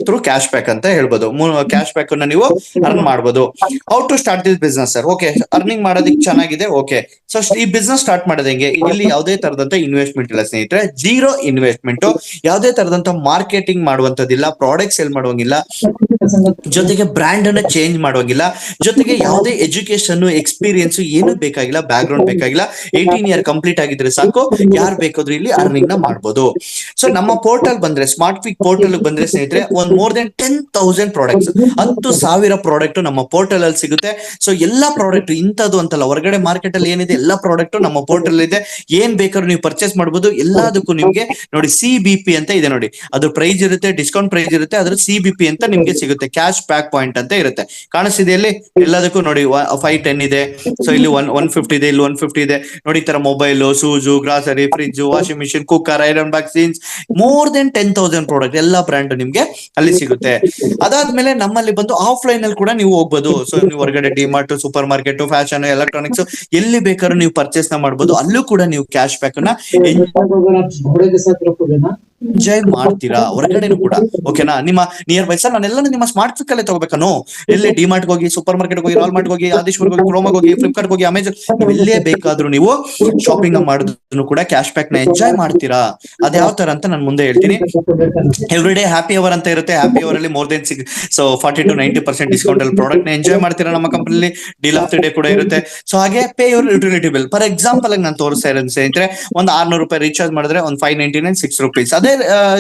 through cash back ಅಂತ ಹೇಳ್ಬೋದು. ಕ್ಯಾಶ್ ಬ್ಯಾಕ್ ಅನ್ನ ನೀವು ಅರ್ನ್ ಮಾಡಬಹುದು. How to start this business sir? Okay, earning ಮಾಡೋದಕ್ಕೆ ಚೆನ್ನಾಗಿದೆ. ಓಕೆ, ಸೊ ಈ ಬಿಸ್ನೆಸ್ ಸ್ಟಾರ್ಟ್ ಮಾಡೋದು ಹೆಂಗೆ? ಇಲ್ಲಿ ಯಾವುದೇ ತರದಂತ ಇನ್ವೆಸ್ಟ್ಮೆಂಟ್ ಇಲ್ಲ ಸ್ನೇಹಿತರೆ, ಜೀರೋ ಇನ್ವೆಸ್ಟ್ಮೆಂಟ್. ಯಾವುದೇ ತರದಂತ ಮಾರ್ಕೆಟಿಂಗ್ ಮಾಡುವಂತದಿಲ್ಲ, ಪ್ರಾಡಕ್ಟ್ ಸೇಲ್ ಮಾಡುವಂಗಿಲ್ಲ, ಜೊತೆಗೆ ಬ್ರ್ಯಾಂಡ್ ಅನ್ನ ಚೇಂಜ್ ಮಾಡುವಂಗಿಲ್ಲ, ಜೊತೆಗೆ ಯಾವುದೇ ಎಜುಕೇಶನ್ ಎಕ್ಸ್ಪೀರಿಯನ್ಸ್ ಏನು ಬೇಕಾಗಿಲ್ಲ, ಬ್ಯಾಕ್ ಗ್ರೌಂಡ್ ಬೇಕಾಗಿಲ್ಲ. 18 ಇಯರ್ ಕಂಪ್ಲೀಟ್ ಆಗಿದ್ರೆ ಸಾಕು, ಯಾರು ಬೇಕಾದ್ರೂ ಇಲ್ಲಿ ಅರ್ನಿಂಗ್ ನ ಮಾಡ್ಬೋದು. ಸೊ ನಮ್ಮ ಪೋರ್ಟಲ್ ಬಂದ್ರೆ, ಸ್ಮಾರ್ಟ್ ಕ್ವಿಕ್ ಪೋರ್ಟಲ್ ಬಂದ್ರೆ ಸ್ನೇಹಿತರೆ, ಒಂದು ಮೋರ್ ದೆನ್ 10,000 ಪ್ರಾಡಕ್ಟ್ಸ್, 10,000 ಪ್ರಾಡಕ್ಟ್ ನಮ್ಮ ಪೋರ್ಟಲ್ ಅಲ್ಲಿ ಸಿಗುತ್ತೆ. ಸೊ ಎಲ್ಲಾ ಪ್ರಾಡಕ್ಟ್ ಇಂಥದ್ದು ಅಂತಲ್ಲ, ಹೊರಗಡೆ ಮಾರ್ಕೆಟ್ ಅಲ್ಲಿ ಏನಿದೆ ಎಲ್ಲಾ ಪ್ರಾಡಕ್ಟ್ ನಮ್ಮ ಪೋರ್ಟಲ್ ಇದೆ. ಏನ್ ಬೇಕಾದ್ರೂ ನೀವು ಪರ್ಚೇಸ್ ಮಾಡಬಹುದು. ಎಲ್ಲದಕ್ಕೂ ನಿಮ್ಗೆ ನೋಡಿ CBP ಅಂತ ಇದೆ ನೋಡಿ, ಅದ್ರ ಪ್ರೈಸ್ ಇರುತ್ತೆ, ಡಿಸ್ಕೌಂಟ್ ಪ್ರೈಸ್ ಇರುತ್ತೆ, ಅದ್ರ CBP ಅಂತ ನಿಮ್ಗೆ ಸಿಗುತ್ತೆ. ಸಿಗುತ್ತೆ, ಕ್ಯಾಶ್ ಬ್ಯಾಕ್ ಪಾಯಿಂಟ್ ಅಂತ ಇರುತ್ತೆ. ಕಾಣಿಸ್ತಿದೆ ಇಲ್ಲಿ ಎಲ್ಲದಕ್ಕೂ ನೋಡಿ 510 ಇದೆ. ಸೊ ಇಲ್ಲಿ 150 ಇದೆ, ಇಲ್ಲಿ 150 ಇದೆ ನೋಡಿ. ಈ ತರ mobile, shoes, grocery, fridge, washing machine, cooker, iron box, jeans, more than 10,000 product ಎಲ್ಲಾ ಬ್ರ್ಯಾಂಡ್ ನಿಮ್ಗೆ ಅಲ್ಲಿ ಸಿಗುತ್ತೆ. ಅದಾದ್ಮೇಲೆ ನಮ್ಮಲ್ಲಿ ಬಂದು ಆಫ್ಲೈನ್ ಅಲ್ಲಿ ಕೂಡ ನೀವು ಹೋಗ್ಬೋದು. ಸೊ ನೀವು ಹೊರಗಡೆ DMart, super market, fashion, electronics ಎಲ್ಲಿ ಬೇಕಾದ್ರೂ ನೀವು ಪರ್ಚೇಸ್ ನ ಮಾಡ್ಬೋದು. ಅಲ್ಲೂ ಕೂಡ ನೀವು ಕ್ಯಾಶ್ ಬ್ಯಾಕ್ ನ ಎಂಜಾಯ್ ಮಾಡ್ತೀರಾ ಹೊರಗಡೆನು ಕೂಡ. ಓಕೆನಾ? ನಿಮ್ಮ ನಿಯರ್ ಬೈ. ಸರ್ ನಾನೆಲ್ಲ ನಿಮ್ಮ ಸ್ಮಾರ್ಟ್ ಕ್ವಿಕ್ ಅಲ್ಲೇ ತಗೋಬೇಕನು? ಎಲ್ಲಿ ಡಿಮಾರ್ಟ್ ಹೋಗಿ, ಸೂಪರ್ ಮಾರ್ಕೆಟ್ ಹೋಗಿ, ರಾಲ್ ಮಾರ್ಟ್ ಹೋಗಿ, ಆದೇಶ್ವರ್ ಹೋಗಿ, ಕ್ರೋಮಾಗ್ ಹೋಗಿ, ಫ್ಲಿಪ್ಕಾರ್ಟ್ ಹೋಗಿ, ಅಮೆಜಾನ್, ಎಲ್ಲೇ ಬೇಕಾದ್ರೂ ನೀವು ಶಾಪಿಂಗ್ ಮಾಡಿದ್ರು ಕೂಡ ಕ್ಯಾಶ್ ಬ್ಯಾಕ್ ನ ಎಂಜಾಯ್ ಮಾಡ್ತೀರಾ. ಅದ್ ಯಾವ ತರ ಅಂತ ನಾನು ಮುಂದೆ ಹೇಳ್ತೀನಿ. ಎವ್ರಿ ಡೇ ಹ್ಯಾಪಿ ಅವರ್ ಅಂತ ಇರುತ್ತೆ. ಹ್ಯಾಪಿ ಅವರ್ ಅಲ್ಲಿ ಮೋರ್ ದೆನ್ 40 to 90% ಡಿಸ್ಕೌಂಟ್ ಅಲ್ಲಿ ಪ್ರಾಡಕ್ಟ್ ನ ಎಂಜಾಯ್ ಮಾಡ್ತೀರಾ. ನಮ್ಮ ಕಂಪನಿಲಿ ಡೀಲ್ ಆಫ್ ದಿ ಡೇ ಕೂಡ ಇರುತ್ತೆ. ಸೊ ಹಾಗೆ pay your utility bill. For example ಆಗಿ ನಾನು ತೋರಿಸ್ತಾ ಇರೋದು ಸ್ನೇಹಿತರೆ, ಒಂದು 600 ರೂಪಾಯಿ ರೀಚಾರ್ಜ್ ಮಾಡಿದ್ರೆ ಒಂದು 599 6 rupees. ಅದೇ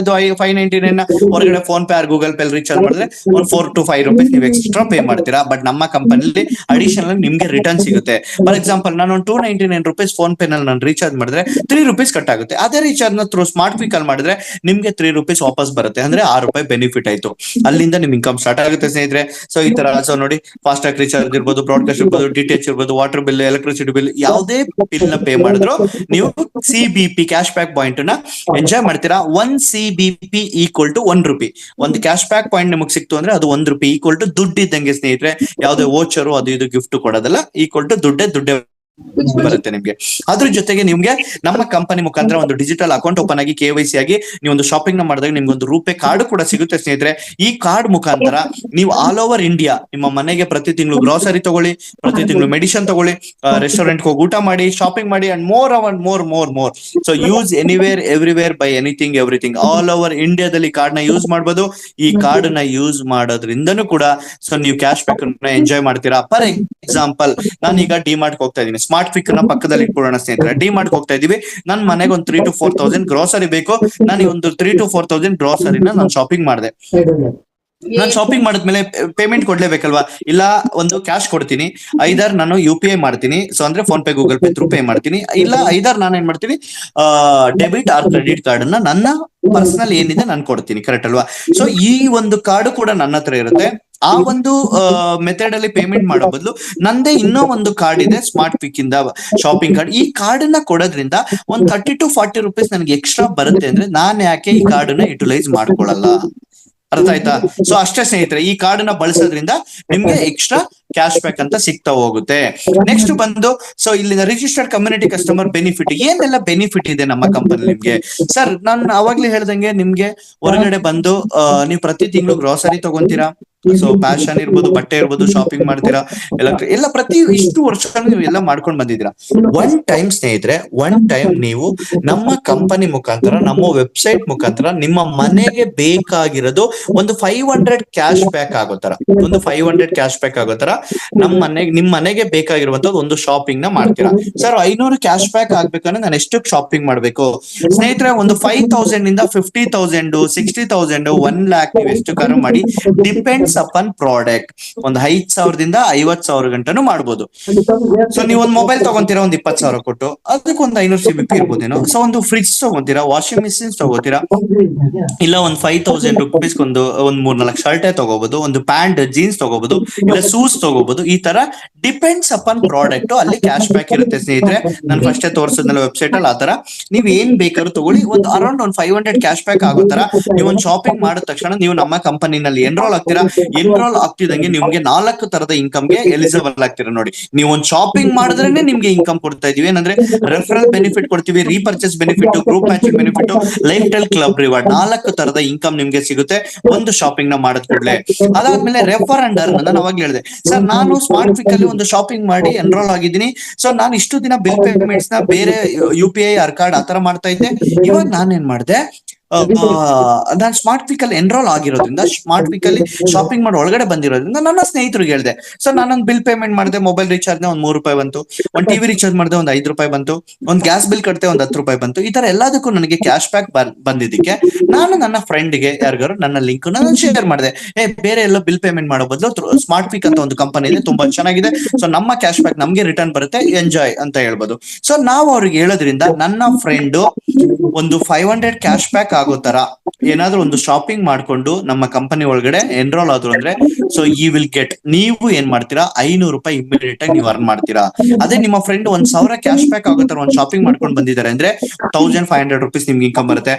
ಇದು 599 ಹೊರಗಡೆ phone pay R Google pay recharge ಮಾಡಿದ್ರೆ ಒಂದು 4 to 5 rupees ನೀವು ಎಕ್ಸ್ಟ್ರಾ ಪೇ ಮಾಡ್ತೀರಾ. ಬಟ್ ನಮ್ಮ ಕಂಪನಿಲಿ ಅಡಿಷನಲ್ ನಿಮ್ಗೆ ರಿಟರ್ನ್ ಸಿಗುತ್ತೆ. ಫಾರ್ ಎಕ್ಸಾಂಪಲ್ ನಾನು ಒಂದು 299 rupees ಫೋನ್ ಪೇ ನಲ್ಲಿ ನಾನು ರೀಚಾರ್ಜ್ ಮಾಡಿದ್ರೆ 3 rupees ಕಟ್ ಆಗುತ್ತೆ. ಅದೇ ರೀಚಾರ್ಜ್ ನ ಥ್ರೂ ಸ್ಮಾರ್ಟ್ ಕ್ವಿಕ್ ಅಲ್ಲಿ ಮಾಡಿದ್ರೆ ನಿಮ್ಗೆ 3 rupees ವಾಪಸ್ ಬರುತ್ತೆ. ಅಂದ್ರೆ 6 ರೂಪಾಯಿ ಬೆನಿಫಿಟ್ ಆಯ್ತು. ಅಲ್ಲಿಂದ ನಿಮ್ ಇನ್ಕಮ್ ಸ್ಟಾರ್ಟ್ ಆಗುತ್ತೆ ಸ್ನೇಹಿತರೆ. ಸೊ ಈ ತರ ಸೊ ನೋಡಿ, ಫಾಸ್ಟ್ ಟ್ಯಾಗ್ ರೀಚಾರ್ಜ್ ಇರ್ಬೋದು, ಬ್ರಾಡ್ಕಾಸ್ಟ್ ಇರ್ಬೋದು, ಡಿಟಿಎಚ್ ಇರ್ಬೋದು, ವಾಟರ್ ಬಿಲ್, ಎಲೆಕ್ಟ್ರಿಸಿಟಿ ಬಿಲ್, ಯಾವುದೇ ಬಿಲ್ ನ ಪೇ ಮಾಡಿದ್ರು ನೀವು CBP ಕ್ಯಾಶ್ ಬ್ಯಾಕ್ ಪಾಯಿಂಟ್ ನ ಎಂಜಾಯ್ ಮಾಡ್ತೀರಾ. 1 CBP ಈಕ್ವಲ್ ಟು 1 ರೂಪಿ. ಒಂದು ಕ್ಯಾಶ್ ಬ್ಯಾಕ್ ಪಾಯಿಂಟ್ ನಿಮಗೆ ಸಿಕ್ತು ಅಂದ್ರೆ ಅದು 1 ರೂಪಿ ಈಕ್ವಲ್ ಟು ದುಡ್ಡು ಇದ್ದಂಗೆ ಸ್ನೇಹಿತರೆ. ಯಾವುದೇ ವೋಚರು ಅದು ಇದು ಗಿಫ್ಟ್ ಕೊಡೋದಲ್ಲ, ಈಕ್ವಲ್ ಟು ದುಡ್ಡೇ ಬರುತ್ತೆ ನಿಮ್ಗೆ. ಅದ್ರ ಜೊತೆಗೆ ನಿಮ್ಗೆ ನಮ್ಮ ಕಂಪನಿ ಮುಖಾಂತರ ಒಂದು ಡಿಜಿಟಲ್ ಅಕೌಂಟ್ ಓಪನ್ ಆಗಿ KYC ಆಗಿ ನೀವು ಒಂದು ಶಾಪಿಂಗ್ ನ ಮಾಡಿದಾಗ ನಿಮ್ಗೆ ಒಂದು ರೂಪೇ ಕಾರ್ಡ್ ಕೂಡ ಸಿಗುತ್ತೆ ಸ್ನೇಹಿತರೆ. ಈ ಕಾರ್ಡ್ ಮುಖಾಂತರ ನೀವು ಆಲ್ ಓವರ್ ಇಂಡಿಯಾ ನಿಮ್ಮ ಮನೆಗೆ ಪ್ರತಿ ತಿಂಗಳು ಗ್ರಾಸರಿ ತಗೊಳ್ಳಿ, ಪ್ರತಿ ತಿಂಗಳು ಮೆಡಿಸಿನ್ ತಗೊಳ್ಳಿ, ರೆಸ್ಟೋರೆಂಟ್ ಹೋಗಿ ಊಟ ಮಾಡಿ, ಶಾಪಿಂಗ್ ಮಾಡಿ, and more. So use anywhere everywhere by anything everything all over ಇಂಡಿಯಾದಲ್ಲಿ ಕಾರ್ಡ್ ನ ಯೂಸ್ ಮಾಡಬಹುದು. ಈ ಕಾರ್ಡ್ ನ ಯೂಸ್ ಮಾಡೋದ್ರಿಂದನೂ ಕೂಡ ಸೊ ನೀವು ಕ್ಯಾಶ್ ಬ್ಯಾಕ್ ಎಂಜಾಯ್ ಮಾಡ್ತೀರಾ. ಫಾರ್ ಎಕ್ಸಾಂಪಲ್ ನಾನೀಗ ಡಿಮಾರ್ಟ್ ಹೋಗ್ತಾ ಇದೀನಿ. ಸ್ಮಾರ್ಟ್ ಕ್ವಿಕ್ ನ ಪಕ್ಕದಲ್ಲಿ ಇಟ್ಕೊಳ್ಳೋಣ ಸ್ನೇಹಿತರೆ. ಡಿಮಾರ್ಟ್ ಹೋಗ್ತಾ ಇದೀವಿ. ನನ್ ಮನೆಗೆ ಒಂದು 3 to 4,000 ಗ್ರೋಸರಿ ಬೇಕು. ನಾನು ಒಂದು 3 to 4,000 ಗ್ರೋಸರಿನ ನಾನು ಶಾಪಿಂಗ್ ಮಾಡಿದೆ. ನಾನು ಶಾಪಿಂಗ್ ಮಾಡಿದ್ಮೇಲೆ ಪೇಮೆಂಟ್ ಕೊಡ್ಲೇಬೇಕಲ್ವಾ? ಇಲ್ಲ ಒಂದು ಕ್ಯಾಶ್ ಕೊಡ್ತೀನಿ, ಐದಾರ್ ನಾನು UPI ಮಾಡ್ತೀನಿ. ಸೊ ಅಂದ್ರೆ phone pay, Google pay through pay ಮಾಡ್ತೀನಿ. ಇಲ್ಲ ಐದಾರ್ ನಾನು ಏನ್ ಮಾಡ್ತೀನಿ, ಡೆಬಿಟ್ ಆರ್ ಕ್ರೆಡಿಟ್ ಕಾರ್ಡ್ ಅನ್ನ ನನ್ನ ಪರ್ಸನಲ್ ಏನಿದೆ ನಾನು ಕೊಡ್ತೀನಿ. ಕರೆಕ್ಟ್ ಅಲ್ವಾ? ಸೊ ಈ ಒಂದು ಕಾರ್ಡ್ ಕೂಡ ನನ್ನ ಹತ್ರ ಇರುತ್ತೆ. ಆ ಒಂದು ಮೆಥಡ್ ಅಲ್ಲಿ ಪೇಮೆಂಟ್ ಮಾಡೋ ಬದಲು ನಂದೇ ಇನ್ನೂ ಒಂದು ಕಾರ್ಡ್ ಇದೆ, ಸ್ಮಾರ್ಟ್ ಕ್ವಿಕ್ ಇಂದ ಶಾಪಿಂಗ್ ಕಾರ್ಡ್. ಈ ಕಾರ್ಡ್ ನ ಕೊಡೋದ್ರಿಂದ ಒಂದು 30 to 40 rupees ನನಗೆ ಎಕ್ಸ್ಟ್ರಾ ಬರುತ್ತೆ. ಅಂದ್ರೆ ನಾನು ಯಾಕೆ ಈ ಕಾರ್ಡ್ ನ ಯುಟಿಲೈಸ್ ಮಾಡ್ಕೊಳ್ಳಲ್ಲ? ಅರ್ಥ ಆಯ್ತಾ? ಸೊ ಅಷ್ಟೇ ಸ್ನೇಹಿತರೆ, ಈ ಕಾರ್ಡ್ ನ ಬಳಸೋದ್ರಿಂದ ನಿಮ್ಗೆ ಎಕ್ಸ್ಟ್ರಾ ಕ್ಯಾಶ್ ಬ್ಯಾಕ್ ಅಂತ ಸಿಗ್ತಾ ಹೋಗುತ್ತೆ. ನೆಕ್ಸ್ಟ್ ಬಂದು ಸೊ ಇಲ್ಲಿಂದ ರಿಜಿಸ್ಟರ್ಡ್ ಕಮ್ಯುನಿಟಿ ಕಸ್ಟಮರ್ ಬೆನಿಫಿಟ್. ಏನೆಲ್ಲ ಬೆನಿಫಿಟ್ ಇದೆ ನಮ್ಮ ಕಂಪನಿ ನಿಮ್ಗೆ? ಸರ್ ನಾನು ಅವಾಗ್ಲೇ ಹೇಳ್ದಂಗೆ ನಿಮ್ಗೆ ಹೊರಗಡೆ ಬಂದು ನೀವು ಪ್ರತಿ ತಿಂಗಳು ಗ್ರಾಸರಿ ತಗೊಂತೀರಾ. ಸೊ ಫ್ಯಾಷನ್ ಇರ್ಬೋದು, ಬಟ್ಟೆ ಇರ್ಬೋದು, ಶಾಪಿಂಗ್ ಮಾಡ್ತೀರಾ, ಎಲ್ಲ ಪ್ರತಿ ಇಷ್ಟು ವರ್ಷ ನೀವು ಎಲ್ಲ ಮಾಡ್ಕೊಂಡು ಬಂದಿದ್ದೀರಾ. ಒನ್ ಟೈಮ್ ಸ್ನೇಹಿತರೆ, ನೀವು ನಮ್ಮ ಕಂಪನಿ ಮುಖಾಂತರ, ನಮ್ಮ ವೆಬ್ಸೈಟ್ ಮುಖಾಂತರ ನಿಮ್ಮ ಮನೆಗೆ ಬೇಕಾಗಿರೋದು ಒಂದು 500 ಕ್ಯಾಶ್ ಬ್ಯಾಕ್ ಆಗೋ ತರ, ಒಂದು 500 ಕ್ಯಾಶ್ ಬ್ಯಾಕ್ ಆಗೋ ತರ ನಿಮ್ ಮನೆಗೆ ಬೇಕಾಗಿರುವಂತದ್ದು ಒಂದು ಶಾಪಿಂಗ್ ನ ಮಾಡ್ತೀರಾ. ಸರ್ 500 ಕ್ಯಾಶ್ ಬ್ಯಾಕ್ ಆಗ್ಬೇಕಂದ್ರೆ ನಾನು ಎಷ್ಟು ಶಾಪಿಂಗ್ ಮಾಡ್ಬೇಕು? ಸ್ನೇಹಿತರೆ, ಒಂದು 5,000 ಇಂದ 50,000, 60,000, 1 lakh ನೀವು ಎಷ್ಟು ಕಾರು ಮಾಡಿ, ಡಿಪೆಂಡ್ಸ್ ಅಪಾನ್ ಪ್ರಾಡಕ್ಟ್. ಒಂದು 5,000ದಿಂದ 50,000 ಗಂಟನೂ ಮಾಡ್ಬೋದು. ಸೊ ನೀವು ಒಂದು ಮೊಬೈಲ್ ತಗೊಂತೀರಾ ಒಂದು 20,000 ಕೊಟ್ಟು, ಅದಕ್ಕೆ ಒಂದು 500 CBP ಇರ್ಬೋದೇನೋ. ಸೊ ಒಂದು ಫ್ರಿಡ್ಜ್ ತಗೊಂತೀರಾ, ವಾಷಿಂಗ್ ಮಿಷಿನ್ ತಗೋತೀರಾ, ಇಲ್ಲ ಒಂದು 5,000 rupees ಒಂದು 3-4 ಶರ್ಟೇ ತಗೋಬಹುದು, ಒಂದು ಪ್ಯಾಂಟ್ ಜೀನ್ಸ್ ತಗೋಬಹುದು, ಇಲ್ಲ ಶೂಸ್ ತಗೋಬಹುದು. ಈ ತರ ಡಿಪೆಂಡ್ಸ್ ಅಪಾನ್ ಪ್ರಾಡಕ್ಟ್ ಅಲ್ಲಿ ಕ್ಯಾಶ್ ಬ್ಯಾಕ್ ಇರುತ್ತೆ ಸ್ನೇಹಿತರೆ. ನಾನು ಫಸ್ಟ್ ತೋರಿಸಿದ್ನಲ್ಲ ವೆಬ್ಸೈಟ್ ಅಲ್ಲಿ, ಆ ತರ ನೀವ್ ಏನ್ ಬೇಕಾದ್ರೂ ತಗೊಳ್ಳಿ. ಒಂದು ಅರೌಂಡ್ ಒಂದು 500 ಕ್ಯಾಶ್ ಬ್ಯಾಕ್ ಆಗೋ ತರ ನೀವು ಒಂದು ಶಾಪಿಂಗ್ ಮಾಡಿದ ತಕ್ಷಣ ನೀವು ನಮ್ಮ ಕಂಪನಿನಲ್ಲಿ ಎನ್ರೋಲ್ ಆಗ್ತೀರಾ. ಎನ್ರೋಲ್ ಆಗ್ತಿದಂಗೆ ನಿಮ್ಗೆ 4 ತರದ ಇನ್ಕಮ್ ಗೆ ಎಲಿಜಿಬಲ್ ಆಗ್ತೀರಾ. ನೋಡಿ, ನೀವು ಒಂದು ಶಾಪಿಂಗ್ ಮಾಡಿದ್ರೇನೆ ನಿಮ್ಗೆ ಇನ್ಕಮ್ ಕೊಡ್ತಾ ಇದೀವಿ. ಏನಂದ್ರೆ ರೆಫರಲ್ ಬೆನಿಫಿಟ್ ಕೊಡ್ತೀವಿ, repurchase benefit, group matching benefit, lifestyle club reward. 4 ತರದ ಇನ್ಕಮ್ ನಿಮ್ಗೆ ಸಿಗುತ್ತೆ ಒಂದು ಶಾಪಿಂಗ್ ನ ಮಾಡಿದ ಕೂಡಲೇ. ಅದಾದ್ಮೇಲೆ ರೆಫರ್ ಅಂಡ್ ಅರ್ನ್ ನಾನು ಅವಾಗ ಹೇಳಿದೆ. ಸರ್ ನಾನು ಸ್ಮಾರ್ಟ್ ಕ್ವಿಕ್ ಅಲ್ಲಿ ಒಂದು ಶಾಪಿಂಗ್ ಮಾಡಿ ಎನ್ರೋಲ್ ಆಗಿದ್ದೀನಿ. ಸೊ ನಾನು ಇಷ್ಟು ದಿನ ಬಿಲ್ ಪೇಮೆಂಟ್ಸ್ ನ ಬೇರೆ UPI ಆರ್ ಕಾರ್ಡ್ ಆತರ ಮಾಡ್ತಾ ಇದ್ದೆ. ಇವಾಗ ನಾನೇನ್ ಮಾಡಿದೆ, ನಾನು ಸ್ಮಾರ್ಟ್ ಕ್ವಿಕ್ ಅಲ್ಲಿ ಎನ್ರೋಲ್ ಆಗಿರೋದ್ರಿಂದ, ಸ್ಮಾರ್ಟ್ ಕ್ವಿಕ್ ಅಲ್ಲಿ ಶಾಪಿಂಗ್ ಮಾಡಿ ಒಳಗಡೆ ಬಂದಿರೋದ್ರಿಂದ ನನ್ನ ಸ್ನೇಹಿತರಿಗೆ ಹೇಳಿದೆ, ಸರ್ ನಾನೊಂದು ಬಿಲ್ ಪೇಮೆಂಟ್ ಮಾಡಿದೆ, ಮೊಬೈಲ್ ರೀಚಾರ್ಜ್ ನ ಒಂದು 3 ರೂಪಾಯಿ ಬಂತು, ಒಂದು ಟಿವಿ ರೀಚಾರ್ಜ್ ಮಾಡಿದೆ ಒಂದು 5 ರೂಪಾಯಿ ಬಂತು, ಒಂದು ಗ್ಯಾಸ್ ಬಿಲ್ ಕಟ್ತೆ ಒಂದು 10 ರೂಪಾಯಿ ಬಂತು. ಈ ತರ ಎಲ್ಲದಕ್ಕೂ ನನಗೆ ಕ್ಯಾಶ್ ಬ್ಯಾಕ್ ಬಂದಿದ್ದಕ್ಕೆ ನಾನು ನನ್ನ ಫ್ರೆಂಡ್ಗೆ ಯಾರಿಗಾರು ನನ್ನ ಲಿಂಕ್ ನಾನು ಶೇರ್ ಮಾಡಿದೆ. ಬೇರೆ ಎಲ್ಲ ಬಿಲ್ ಪೇಮೆಂಟ್ ಮಾಡೋ ಬದಲು ಸ್ಮಾರ್ಟ್ ಕ್ವಿಕ್ ಅಂತ ಒಂದು ಕಂಪನಿ ಇದೆ, ತುಂಬಾ ಚೆನ್ನಾಗಿದೆ. ಸೊ ನಮ್ಮ ಕ್ಯಾಶ್ ಬ್ಯಾಕ್ ನಮ್ಗೆ ರಿಟರ್ನ್ ಬರುತ್ತೆ, ಎಂಜಾಯ್ ಅಂತ ಹೇಳ್ಬೋದು. ಸೊ ನಾವು ಅವ್ರಿಗೆ ಹೇಳೋದ್ರಿಂದ ನನ್ನ ಫ್ರೆಂಡ್ ಒಂದು 500 ಕ್ಯಾಶ್ ಬ್ಯಾಕ್ ಆಗೋ ತರ ಏನಾದ್ರೂ ಒಂದು ಶಾಪಿಂಗ್ ಮಾಡ್ಕೊಂಡು ನಮ್ಮ ಕಂಪನಿ ಒಳಗಡೆ ಎನ್ರೋಲ್ ಆದ್ರು ಅಂದ್ರೆ ಸೊ ಈ ವಿಲ್ ಗೆಟ್, ನೀವು ಏನ್ ಮಾಡ್ತೀರಾ, 500 ರೂಪಾಯಿ ಇಮಿಡಿಯೇಟ್ ಆಗಿ ನೀವು ಅರ್ನ್ ಮಾಡ್ತೀರಾ. ಅದೇ ನಿಮ್ಮ ಫ್ರೆಂಡ್ 1000 ಕ್ಯಾಶ್ ಬ್ಯಾಕ್ ಆಗೋ ತರ ಒಂದು ಶಾಪಿಂಗ್ ಮಾಡ್ಕೊಂಡು ಬಂದಿದ್ದಾರೆ ಅಂದ್ರೆ 1500 ರೂಪೀಸ್ ನಿಮ್ಗೆ ಇನ್ಕಮ್ ಬರುತ್ತೆ.